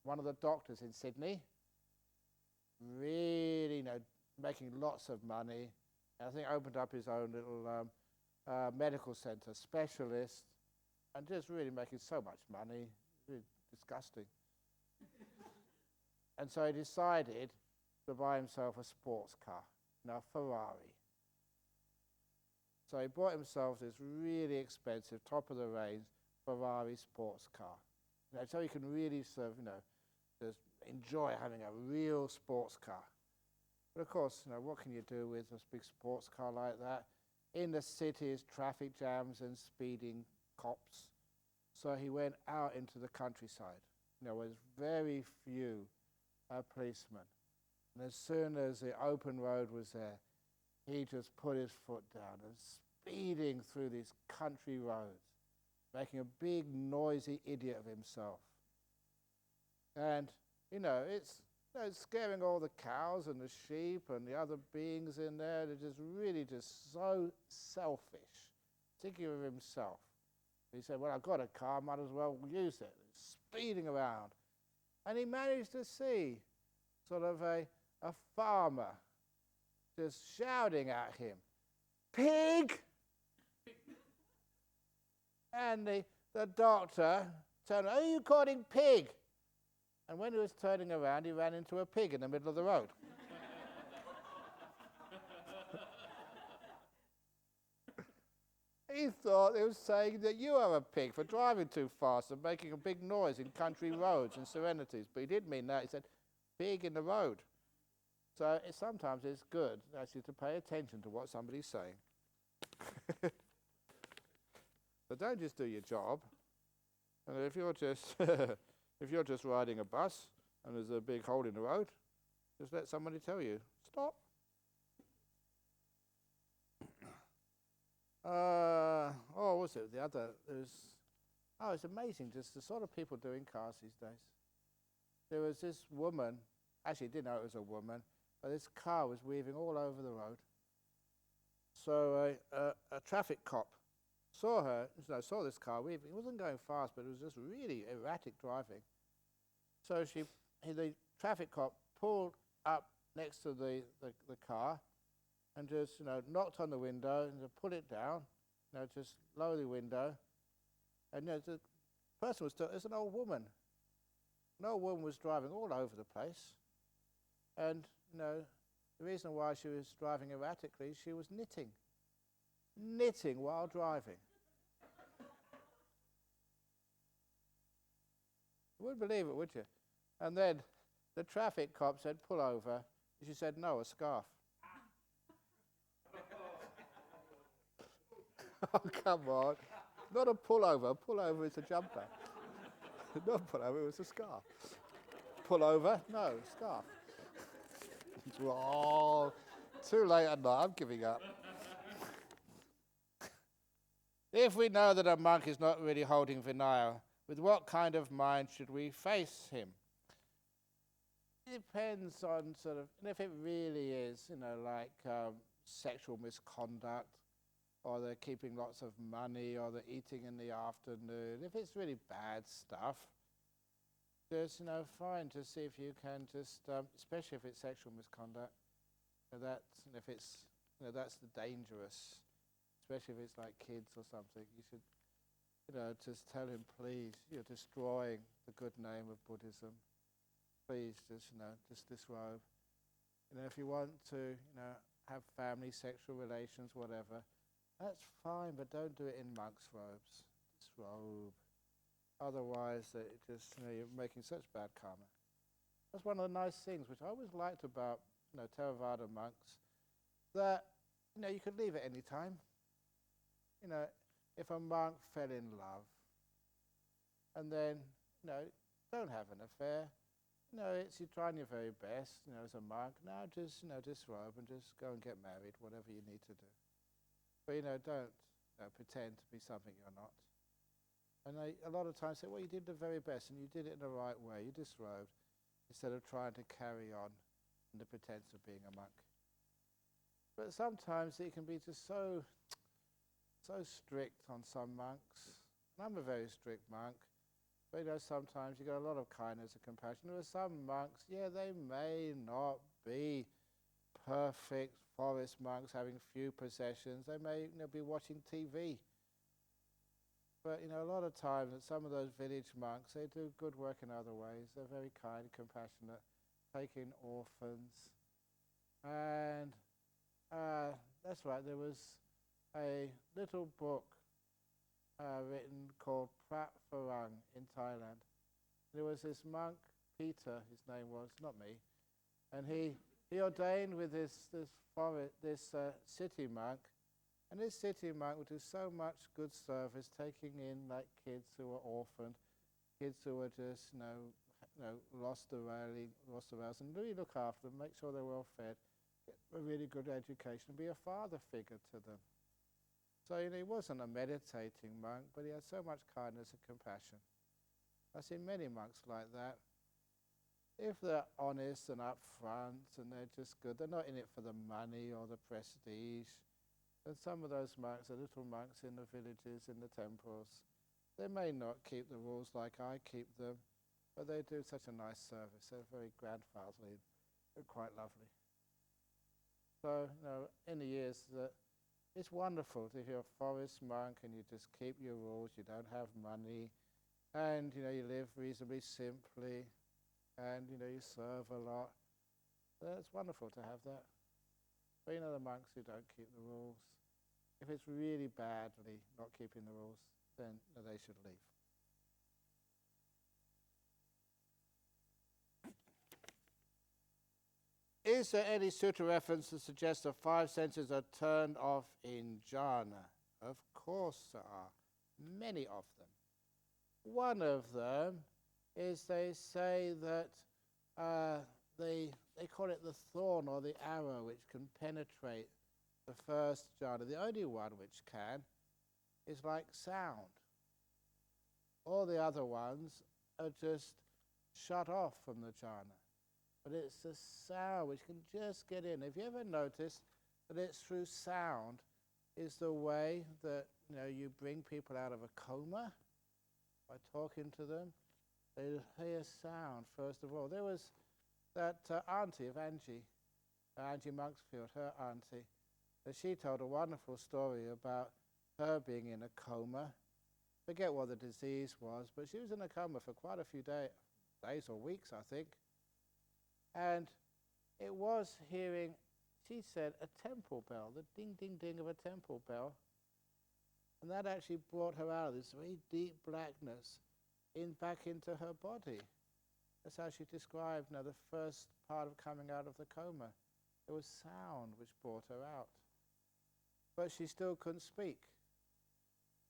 one of the doctors in Sydney, really, making lots of money. I think opened up his own little medical centre, specialist, and just really making so much money, really disgusting. And so he decided to buy himself a sports car, a Ferrari. So he bought himself this really expensive, top-of-the-range Ferrari sports car. So he can really sort of, just enjoy having a real sports car. But of course, what can you do with a big sports car like that? In the cities, traffic jams and speeding cops. So he went out into the countryside. There was very few policemen. And as soon as the open road was there, he just put his foot down and speeding through these country roads, making a big noisy idiot of himself. And, it's scaring all the cows and the sheep and the other beings in there. They're just really just so selfish, thinking of himself. He said, well, I've got a car, might as well use it. Speeding around. And he managed to see sort of a farmer just shouting at him, "Pig!" And the doctor turned, "Who are you calling pig?" And when he was turning around, he ran into a pig in the middle of the road. He thought it was saying that you are a pig for driving too fast and making a big noise in country roads and serenities. But he didn't mean that. He said, pig in the road. So sometimes it's good actually to pay attention to what somebody's saying. But don't just do your job. And if you're just if you're just riding a bus and there's a big hole in the road, just let somebody tell you, stop. What's it? The other it's amazing just the sort of people doing cars these days. There was this woman, actually didn't know it was a woman, but this car was weaving all over the road. So a traffic cop saw this car weaving. It wasn't going fast, but it was just really erratic driving. So the traffic cop pulled up next to the car and just knocked on the window and pulled it down, just lower the window. And the person it's an old woman. An old woman was driving all over the place. And the reason why she was driving erratically, she was knitting while driving. You wouldn't believe it, would you? And then the traffic cop said, pull over. She said, no, a scarf. Oh, come on. Not a pullover. A pullover is a jumper. Not a pullover, it was a scarf. Pullover? No, scarf. Oh, too late at night. I'm giving up. If we know that a monk is not really holding Vinaya, with what kind of mind should we face him? It depends on sort of, and if it really is, like sexual misconduct, or they're keeping lots of money, or they're eating in the afternoon. If it's really bad stuff, just, fine to see if you can just, especially if it's sexual misconduct, that's the dangerous, especially if it's like kids or something. You should, just tell him, please, you're destroying the good name of Buddhism. Please, just disrobe. If you want to, have family, sexual relations, whatever, that's fine, but don't do it in monks' robes. Disrobe. Otherwise, you're making such bad karma. That's one of the nice things, which I always liked about, Theravada monks, that, you could leave at any time. If a monk fell in love, and then, don't have an affair. You're trying your very best, as a monk. Now just, disrobe and just go and get married, whatever you need to do. But, don't pretend to be something you're not. And a lot of times say, well, you did the very best and you did it in the right way. You disrobed instead of trying to carry on in the pretense of being a monk. But sometimes it can be just so strict on some monks. And I'm a very strict monk. But sometimes you got a lot of kindness and compassion. There are some monks, they may not be perfect forest monks having few possessions. They may be watching TV. But, a lot of times some of those village monks, they do good work in other ways. They're very kind, compassionate, taking orphans. And that's right, there was a little book written called Prat Pharang in Thailand. There was this monk, Peter, his name was, not me, and he ordained with this city monk, and this city monk would do so much good service, taking in like kids who were orphaned, kids who were just lost the rails, and really look after them, make sure they're well fed, get a really good education, be a father figure to them. So he wasn't a meditating monk, but he had so much kindness and compassion. I've seen many monks like that. If they're honest and upfront and they're just good, they're not in it for the money or the prestige. And some of those monks, the little monks in the villages, in the temples, they may not keep the rules like I keep them, but they do such a nice service. They're very grandfatherly. They're quite lovely. So, in the years that it's wonderful if you're a forest monk and you just keep your rules, you don't have money, and you live reasonably simply, and you serve a lot. It's wonderful to have that. But the monks who don't keep the rules, if it's really badly not keeping the rules, then they should leave. Is there any sutta reference to suggest that 5 senses are turned off in jhana? Of course there are, many of them. One of them is they say that they call it the thorn or the arrow which can penetrate the first jhana. The only one which can is like sound. All the other ones are just shut off from the jhana. But it's the sound which can just get in. Have you ever noticed that it's through sound is the way that you bring people out of a coma by talking to them? They hear sound first of all. There was that auntie of Angie Monksfield, her auntie, that she told a wonderful story about her being in a coma. Forget what the disease was, but she was in a coma for quite a few days or weeks, I think. And it was hearing, she said, a temple bell, the ding, ding, ding of a temple bell. And that actually brought her out of this very deep blackness back into her body. That's how she described the first part of coming out of the coma. There was sound which brought her out. But she still couldn't speak.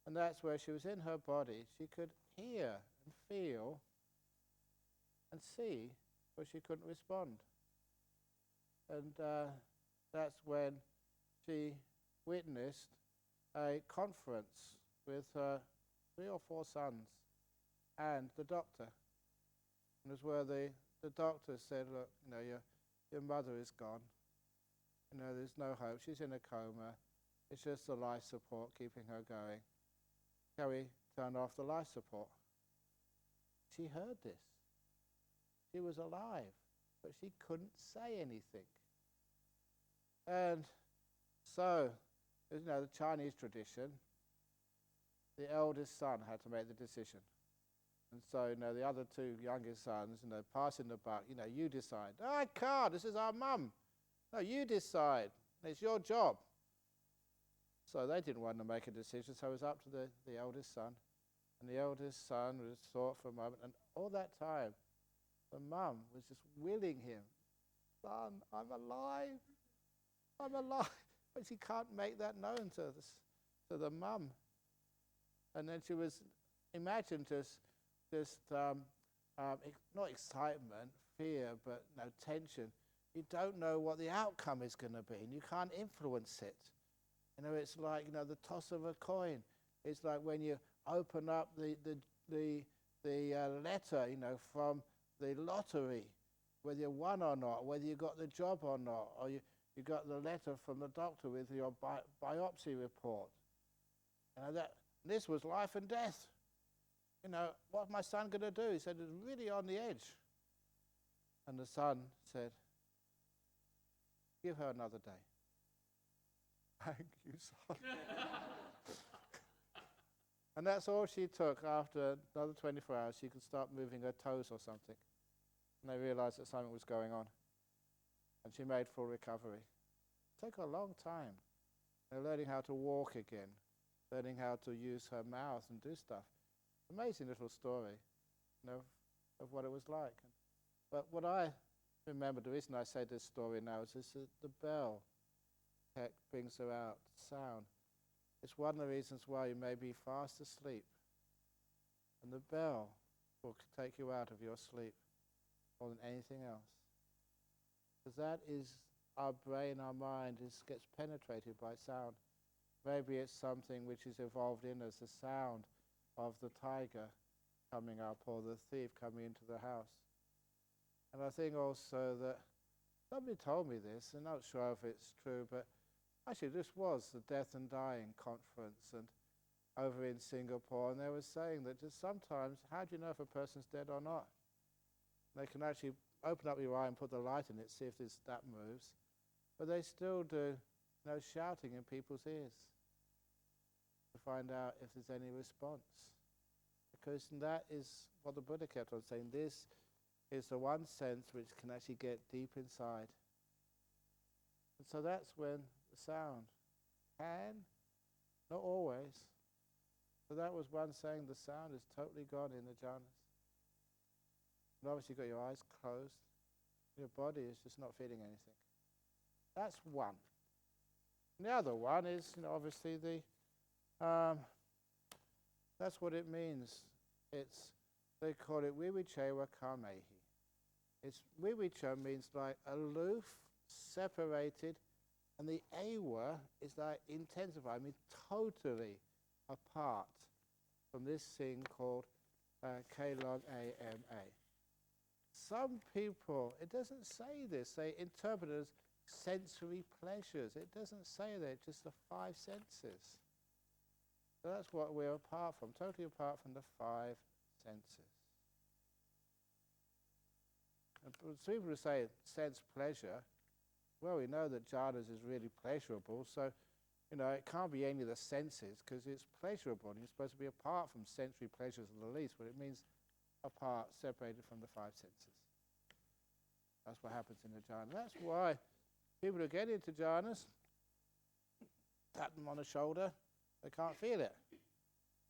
And that's where she was in her body. She could hear and feel and see, but she couldn't respond. And that's when she witnessed a conference with her 3 or 4 sons and the doctor. And it was where the doctor said, look, your mother is gone. There's no hope. She's in a coma. It's just the life support keeping her going. Can we turn off the life support? She heard this. She was alive, but she couldn't say anything. And so, the Chinese tradition, the eldest son had to make the decision. And so, the other 2 youngest sons, passing the buck, you decide. Oh, I can't, this is our mum. No, you decide. It's your job. So they didn't want to make a decision, so it was up to the eldest son. And the eldest son was thought for a moment, and all that time, the mum was just willing him. Son, I'm alive. I'm alive. But she can't make that known to the mum. And then she was, imagine just not excitement, fear, but tension. You don't know what the outcome is going to be, and you can't influence it. It's like, the toss of a coin. It's like when you open up the letter, from the lottery, whether you won or not, whether you got the job or not, or you got the letter from the doctor with your biopsy report. This was life and death. What's my son going to do? He said, it's really on the edge. And the son said, give her another day. Thank you, son. And that's all she took. After another 24 hours, she could start moving her toes or something. And they realized that something was going on. And she made full recovery. It took a long time. Learning how to walk again, learning how to use her mouth and do stuff. Amazing little story, of what it was like. But what I remember, the reason I say this story now is the bell brings her out, sound. It's one of the reasons why you may be fast asleep. And the bell will take you out of your sleep more than anything else. Because that is our brain, our mind gets penetrated by sound. Maybe it's something which is evolved in us, the sound of the tiger coming up or the thief coming into the house. And I think also that somebody told me this, I'm not sure if it's true, but actually this was the Death and Dying conference and over in Singapore, and they were saying that just sometimes, how do you know if a person's dead or not? They can actually open up your eye and put the light in it, see if that moves, but they still do shouting in people's ears to find out if there's any response. Because that is what the Buddha kept on saying. This is the one sense which can actually get deep inside. And so that's when the sound can, not always. So that was one saying the sound is totally gone in the jhanas. And obviously you've got your eyes closed. Your body is just not feeling anything. That's one. And the other one is, obviously that's what it means. They call it vivichewa kamehi. Vivicha means like aloof, separated, and the awa is like intensified, totally apart from this thing called K-log AMA. Some people, it doesn't say this, they interpret it as sensory pleasures. It doesn't say that, it's just the five senses. So that's what we're apart from, totally apart from the five senses. And people who say sense pleasure, well, we know that jhanas is really pleasurable, so it can't be any of the senses because it's pleasurable and you're supposed to be apart from sensory pleasures at the least, but it means apart, separated from the five senses. That's what happens in the jhana. That's why people who get into jhanas, tap them on the shoulder, they can't feel it.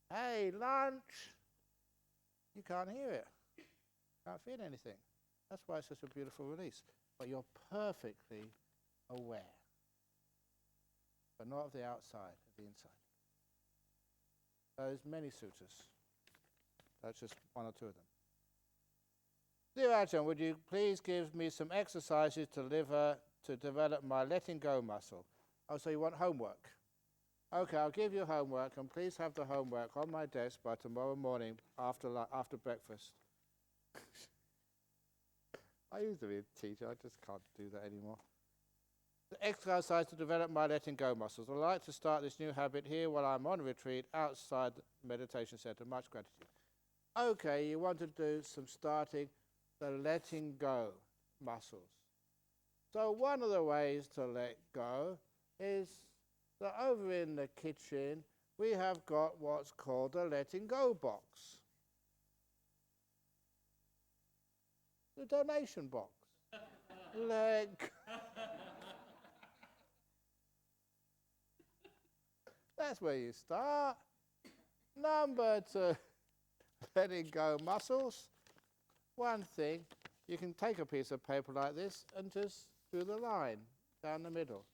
Hey, lunch! You can't hear it. Can't feel anything. That's why it's such a beautiful release. But you're perfectly aware. But not of the outside, of the inside. There's many suttas. That's just one or two of them. Dear Ajahn, would you please give me some exercises to develop my letting go muscle? Oh, so you want homework? Okay, I'll give you homework, and please have the homework on my desk by tomorrow morning after breakfast. I used to be a teacher, I just can't do that anymore. The exercise to develop my letting go muscles. I'd like to start this new habit here while I'm on retreat outside the meditation center. Much gratitude. Okay, you want to do some starting the letting go muscles. So one of the ways to let go is that over in the kitchen we have got what's called a letting go box. The donation box. Let go. That's where you start. Number 2, letting go muscles. One thing, you can take a piece of paper like this and just do the line down the middle.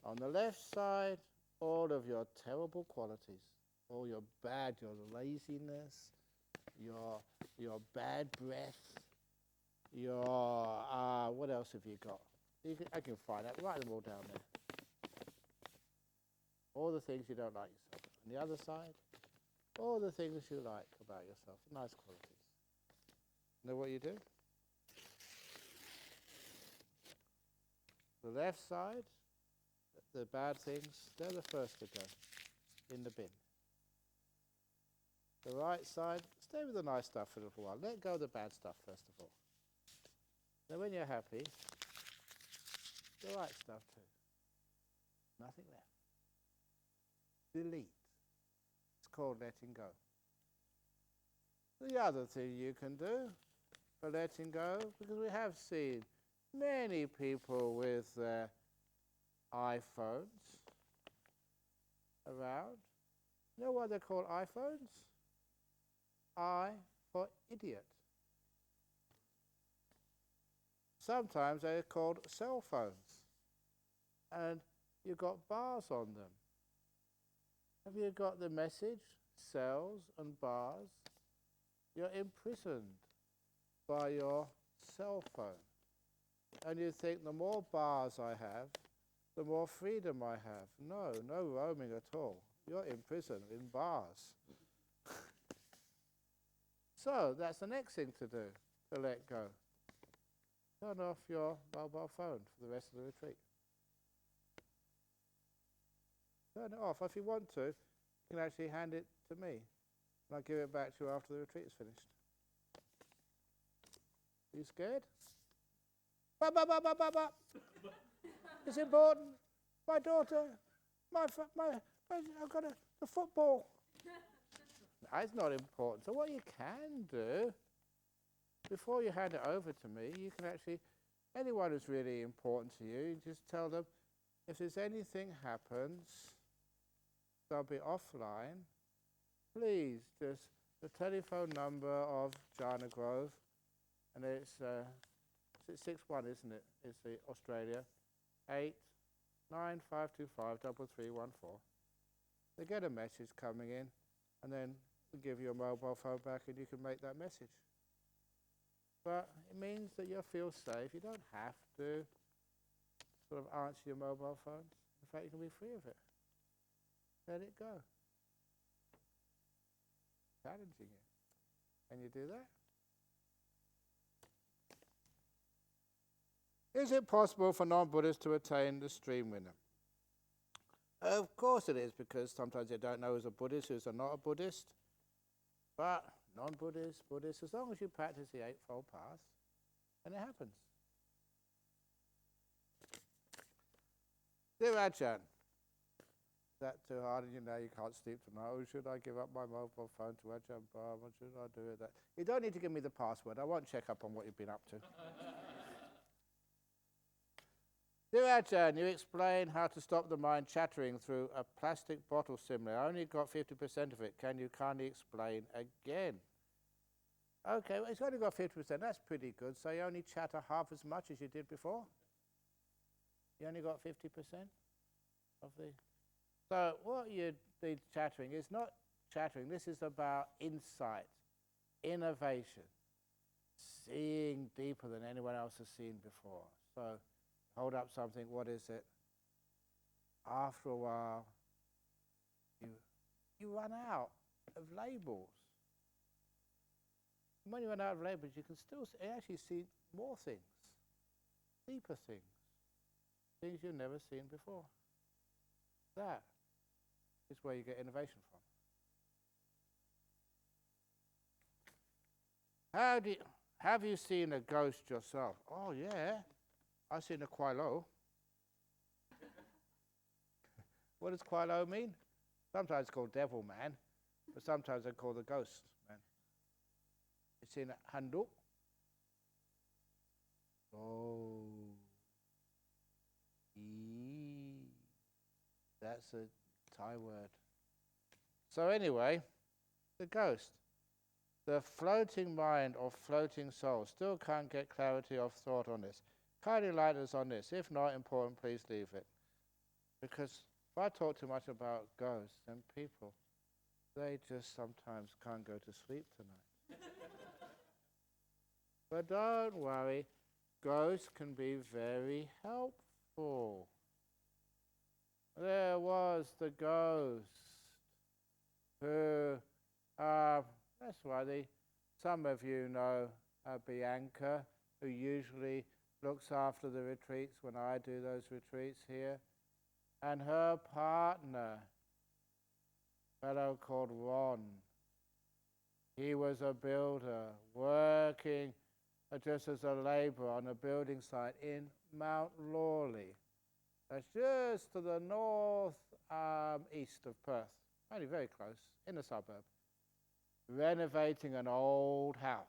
On the left side, all of your terrible qualities, all your laziness, your bad breath, what else have you got? I can find out. Write them all down there. All the things you don't like yourself. On the other side, all the things you like about yourself, nice qualities. Know what you do? The left side, the bad things, they're the first to go in the bin. The right side, stay with the nice stuff for a little while. Let go of the bad stuff first of all. Then when you're happy, the right stuff too. Nothing left. Delete. It's called letting go. The other thing you can do for letting go, because we have seen many people with their iPhones around. You know why they're called iPhones? I for idiot. Sometimes they're called cell phones, and you've got bars on them. Have you got the message? Cells and bars. You're imprisoned by your cell phone. And you think the more bars I have, the more freedom I have. No, no roaming at all. You're imprisoned in bars. So that's the next thing to do, to let go. Turn off your mobile phone for the rest of the retreat. Turn it off. If you want to, you can actually hand it to me, and I'll give it back to you after the retreat is finished. Are you scared? It's important. My daughter, I've got the football. No, it's not important. So what you can do, before you hand it over to me, you can actually, anyone who's really important to you, you just tell them, if there's anything happens, they'll be offline. Please, just the telephone number of Jhana Grove, and it's 61, isn't it? It's the Australia, 895253314. They get a message coming in, and then we give you a mobile phone back, and you can make that message. But it means that you'll feel safe. You don't have to sort of answer your mobile phones. In fact, you can be free of it. Let it go. Challenging you. Can you do that? Is it possible for non-Buddhists to attain the stream winner? Of course it is, because sometimes they don't know who's a Buddhist, who's not a Buddhist. But non-Buddhist, Buddhist, as long as you practice the Eightfold Path, then it happens. Dear Ajahn, is that too hard and you know you can't sleep tonight? Oh, should I give up my mobile phone to Ajahn Brahm? Or should I do it? You don't need to give me the password. I won't check up on what you've been up to. Dear Ajahn, you explain how to stop the mind chattering through a plastic bottle simile. I only got 50% of it. Can you kindly explain again? Okay, well, it's only got 50%. That's pretty good. So you only chatter half as much as you did before? You only got 50% of the... So what you did chattering is not chattering. This is about insight, innovation, seeing deeper than anyone else has seen before. So hold up something, what is it? After a while, you run out of labels. And when you run out of labels, you can still actually see more things, deeper things, things you've never seen before. That is where you get innovation from. Have you seen a ghost yourself? Oh yeah, I've seen a Kwailo. What does Kwailo mean? Sometimes it's called devil man, but sometimes they call the ghost man. You've seen a Handuk? Oh. That's a Thai word. So anyway, the ghost. The floating mind or floating soul still can't get clarity of thought on this. Kindly enlighten us on this. If not important, please leave it. Because if I talk too much about ghosts, then people, they just sometimes can't go to sleep tonight. But don't worry, ghosts can be very helpful. There was the ghost who, that's why some of you know Bianca, who usually looks after the retreats when I do those retreats here. And her partner, a fellow called Ron, he was a builder working just as a labourer on a building site in Mount Lawley. That's just to the north east of Perth. only very close, in a suburb, renovating an old house.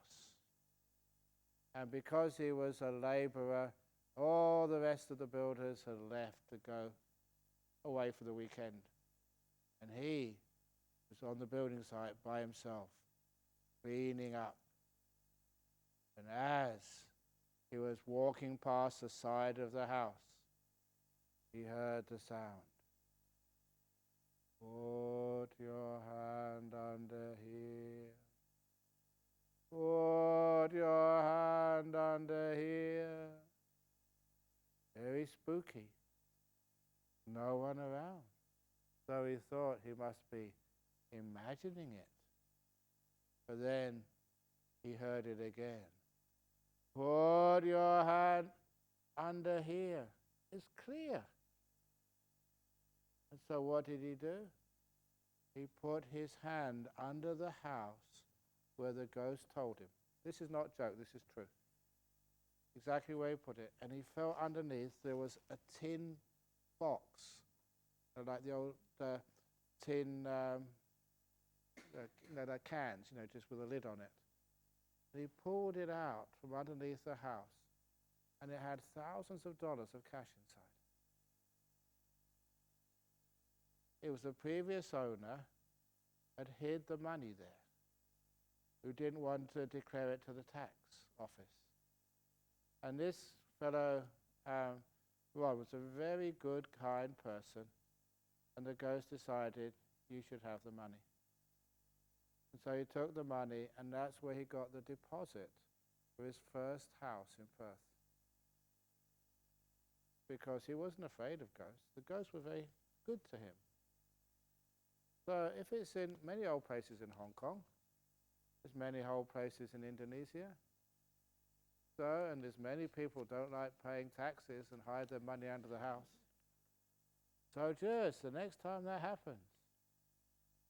And because he was a labourer, all the rest of the builders had left to go away for the weekend. And he was on the building site by himself, cleaning up. And as he was walking past the side of the house, he heard the sound. Put your hand under here. Put your hand under here. Very spooky. No one around. So he thought he must be imagining it. But then he heard it again. Put your hand under here. It's clear. And so what did he do? He put his hand under the house where the ghost told him. This is not a joke, this is true. Exactly where he put it. And he felt underneath there was a tin box, like the old tin, the cans, just with a lid on it. And he pulled it out from underneath the house, and it had thousands of dollars of cash inside. It was the previous owner had hid the money there, who didn't want to declare it to the tax office. And this fellow, was a very good, kind person, and the ghost decided, you should have the money. And so he took the money, and that's where he got the deposit for his first house in Perth. Because he wasn't afraid of ghosts. The ghosts were very good to him. So if it's in many old places in Hong Kong, there's many old places in Indonesia. So, and there's many people don't like paying taxes and hide their money under the house. So just the next time that happens,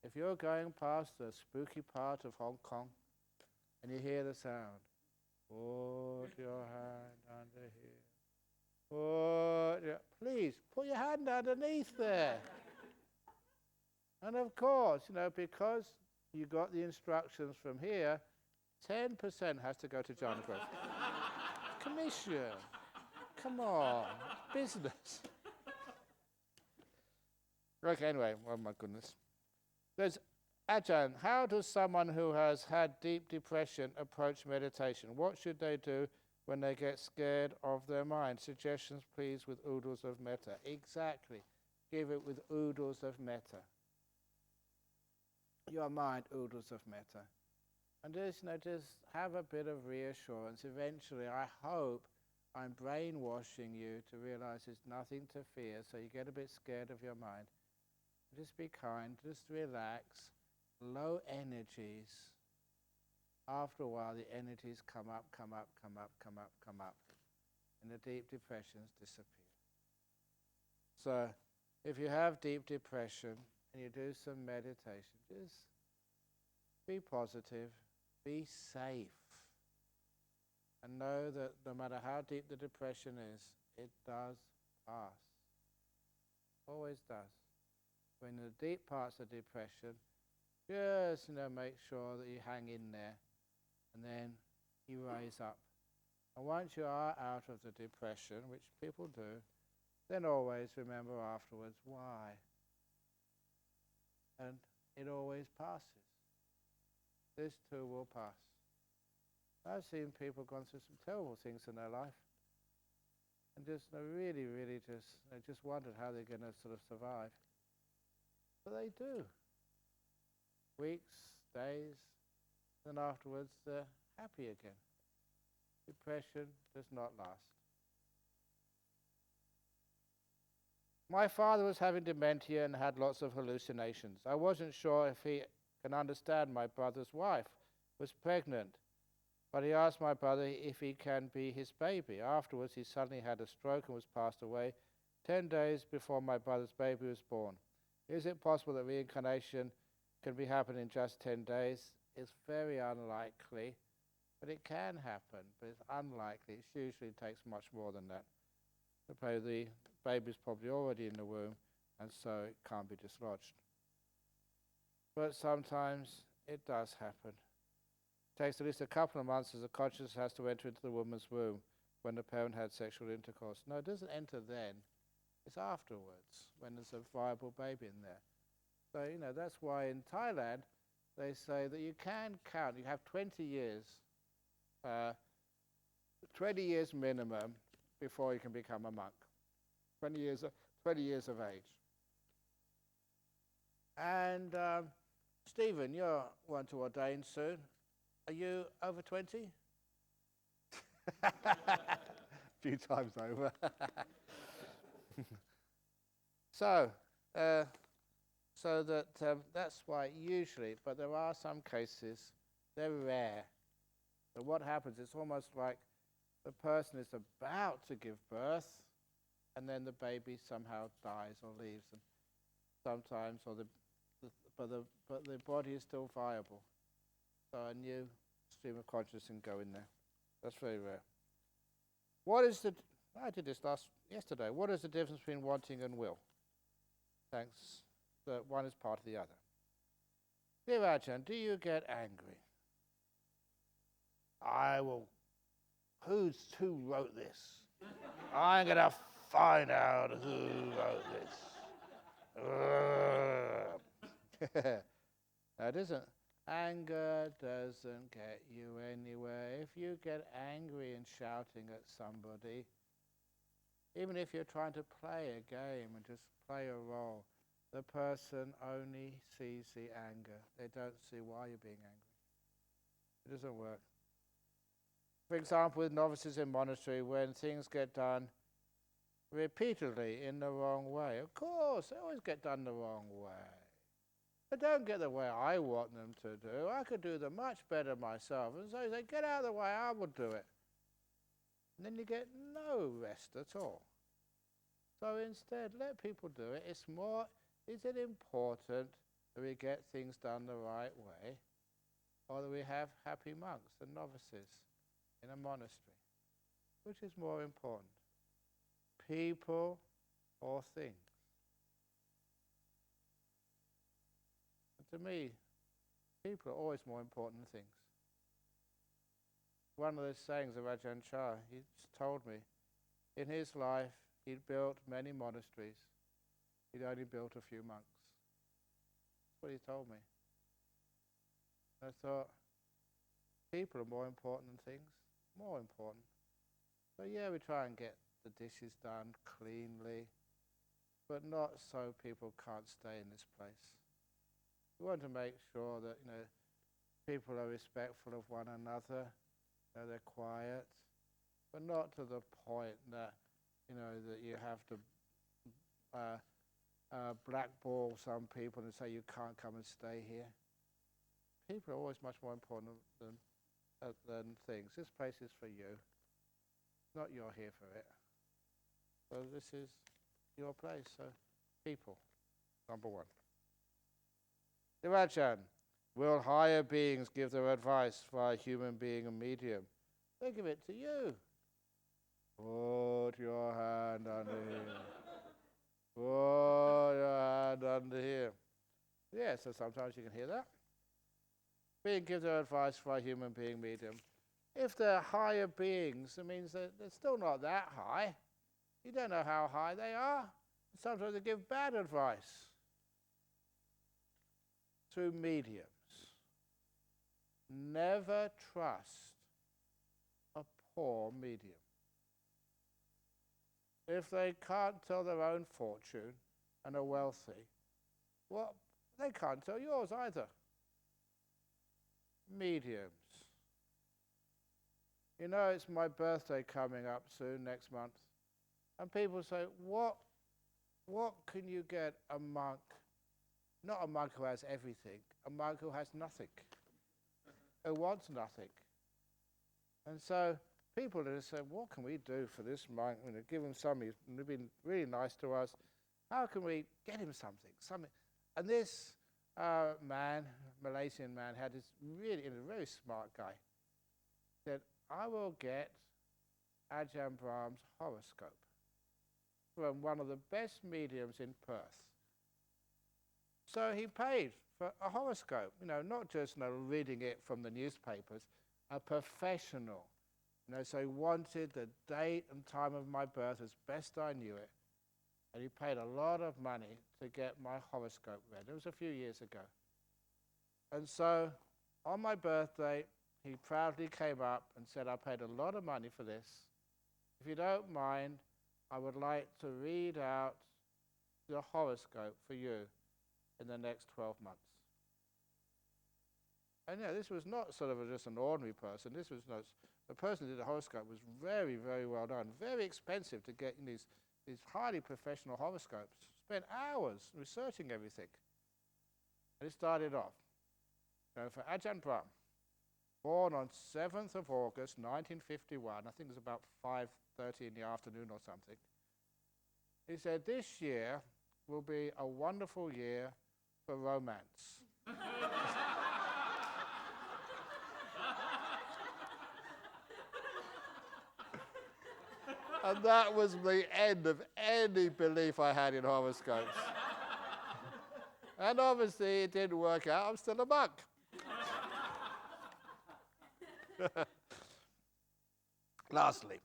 if you're going past a spooky part of Hong Kong and you hear the sound, put your hand under here. Please, put your hand underneath there. And of course, because you got the instructions from here, 10% has to go to Jhana growth. Commission. Come on. Business. Okay, anyway, oh my goodness. There's Ajahn, how does someone who has had deep depression approach meditation? What should they do when they get scared of their mind? Suggestions, please, with oodles of metta. Exactly. Give it with oodles of metta. Your mind, oodles of metta. And just have a bit of reassurance. Eventually, I hope I'm brainwashing you to realize there's nothing to fear, so you get a bit scared of your mind. Just be kind, just relax. Low energies. After a while, the energies come up. And the deep depressions disappear. So, if you have deep depression and you do some meditation, just be positive, be safe, and know that no matter how deep the depression is, it does pass. Always does. When the deep parts of depression, just make sure that you hang in there, and then you rise up. And once you are out of the depression, which people do, then always remember afterwards why. And it always passes. This too will pass. I've seen people gone through some terrible things in their life, and just really just wondered how they're going to sort of survive. But they do. Weeks, days, then afterwards they're happy again. Depression does not last. My father was having dementia and had lots of hallucinations. I wasn't sure if he can understand my brother's wife was pregnant, but he asked my brother if he can be his baby. Afterwards, he suddenly had a stroke and was passed away 10 days before my brother's baby was born. Is it possible that reincarnation can be happening in just 10 days? It's very unlikely, but it can happen, but it's unlikely. It usually takes much more than that. The baby's probably already in the womb, and so it can't be dislodged. but sometimes it does happen. It takes at least a couple of months as the consciousness has to enter into the woman's womb when the parent had sexual intercourse. No, it doesn't enter then. It's afterwards, when there's a viable baby in there. So, that's why in Thailand, they say that you can count. You have 20 years, 20 years minimum before you can become a monk. 20 years of age. And Stephen, you're one to ordain soon. Are you over 20? A few times over. So that's why usually, but there are some cases, they're rare. So what happens, it's almost like the person is about to give birth, and then the baby somehow dies or leaves, and sometimes, but the body is still viable. So a new stream of consciousness can go in there. That's very rare. I did this yesterday. What is the difference between wanting and will? Thanks. That one is part of the other. Dear Ajahn, do you get angry? Who wrote this? I'm going to find out who wrote this. That isn't. Anger doesn't get you anywhere. If you get angry and shouting at somebody, even if you're trying to play a game and just play a role, the person only sees the anger. They don't see why you're being angry. It doesn't work. For example, with novices in monastery, when things get done repeatedly in the wrong way, of course, they always get done the wrong way. They don't get the way I want them to do. I could do them much better myself. And so you say, get out of the way, I will do it. And then you get no rest at all. So instead, let people do it. Is it important that we get things done the right way, or that we have happy monks and novices in a monastery? Which is more important? People or things? To me, people are always more important than things. One of the sayings of Ajahn Chah, he told me, in his life, he'd built many monasteries. He'd only built a few monks. That's what he told me. I thought, people are more important than things. More important. So yeah, we try and get the dishes done cleanly, but not so people can't stay in this place. We want to make sure that people are respectful of one another, they're quiet, but not to the point that that you have to blackball some people and say you can't come and stay here. People are always much more important than things. This place is for you, not you're here for it. So this is your place. So people, number one. Ajahn, will higher beings give their advice via human being and medium? They give it to you. Put your hand under here. Put your hand under here. Yeah, so sometimes you can hear that. Being give their advice via human being medium. If they're higher beings, it means that they're still not that high. You don't know how high they are. Sometimes they give bad advice. Through mediums. Never trust a poor medium. If they can't tell their own fortune and are wealthy, well, they can't tell yours either. Mediums. It's my birthday coming up soon, next month. And people say, what can you get a monk? Not a monk who has everything, a monk who has nothing, who wants nothing. And so people just say, what can we do for this monk? Give him something. He's been really nice to us. How can we get him something? And this Malaysian man, had this a very smart guy. Said, I will get Ajahn Brahm's horoscope from one of the best mediums in Perth. So he paid for a horoscope, not just reading it from the newspapers, a professional. So he wanted the date and time of my birth as best I knew it. And he paid a lot of money to get my horoscope read. It was a few years ago. And so on my birthday, he proudly came up and said, I paid a lot of money for this. If you don't mind, I would like to read out the horoscope for you in the next 12 months. And this was not sort of just an ordinary person. This was the person who did the horoscope was very, very well done. Very expensive to get these highly professional horoscopes. Spent hours researching everything. And it started off. For Ajahn Brahm, born on 7th of August 1951, I think it was about 5:30 in the afternoon or something. He said, this year will be a wonderful year for romance. And that was the end of any belief I had in horoscopes. And obviously it didn't work out. I'm still a monk. Lastly,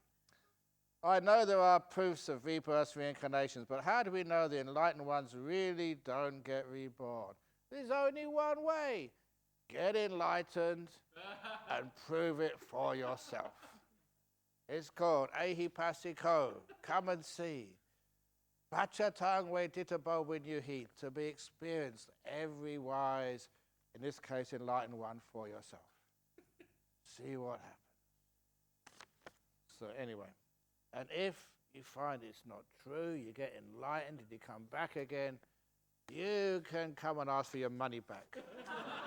I know there are proofs of rebirths, reincarnations, but how do we know the enlightened ones really don't get reborn? There's only one way. Get enlightened and prove it for yourself. It's called Ehipassiko. Come and see. Bachatang we ditabo when you heat, to be experienced every wise, in this case enlightened one, for yourself. See what happens. So anyway, and if you find it's not true, you get enlightened and you come back again, you can come and ask for your money back.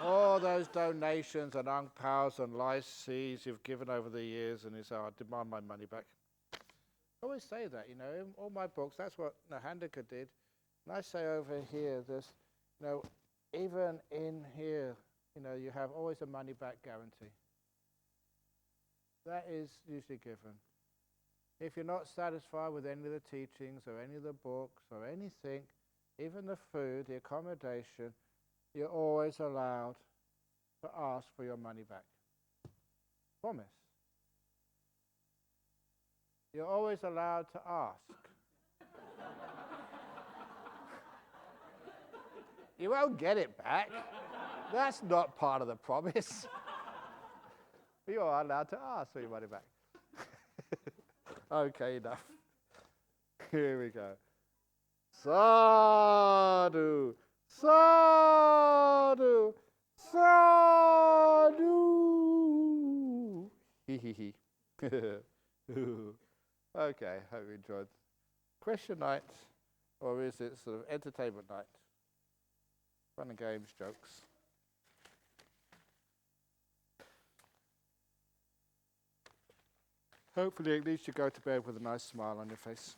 All those donations and ang paos and licenses you've given over the years, and you say, I demand my money back. I always say that, in all my books, that's what Handika did. And I say over here, there's, even in here, you have always a money back guarantee. That is usually given. If you're not satisfied with any of the teachings or any of the books or anything, even the food, the accommodation, you're always allowed to ask for your money back. Promise. You're always allowed to ask. You won't get it back. That's not part of the promise. You are allowed to ask for your money back. Okay, enough. Here we go. Sadhu, sadhu, sadhu. Hee hee hee. Okay, hope you enjoyed. Question night, or is it sort of entertainment night? Fun and games, jokes. Hopefully at least you go to bed with a nice smile on your face.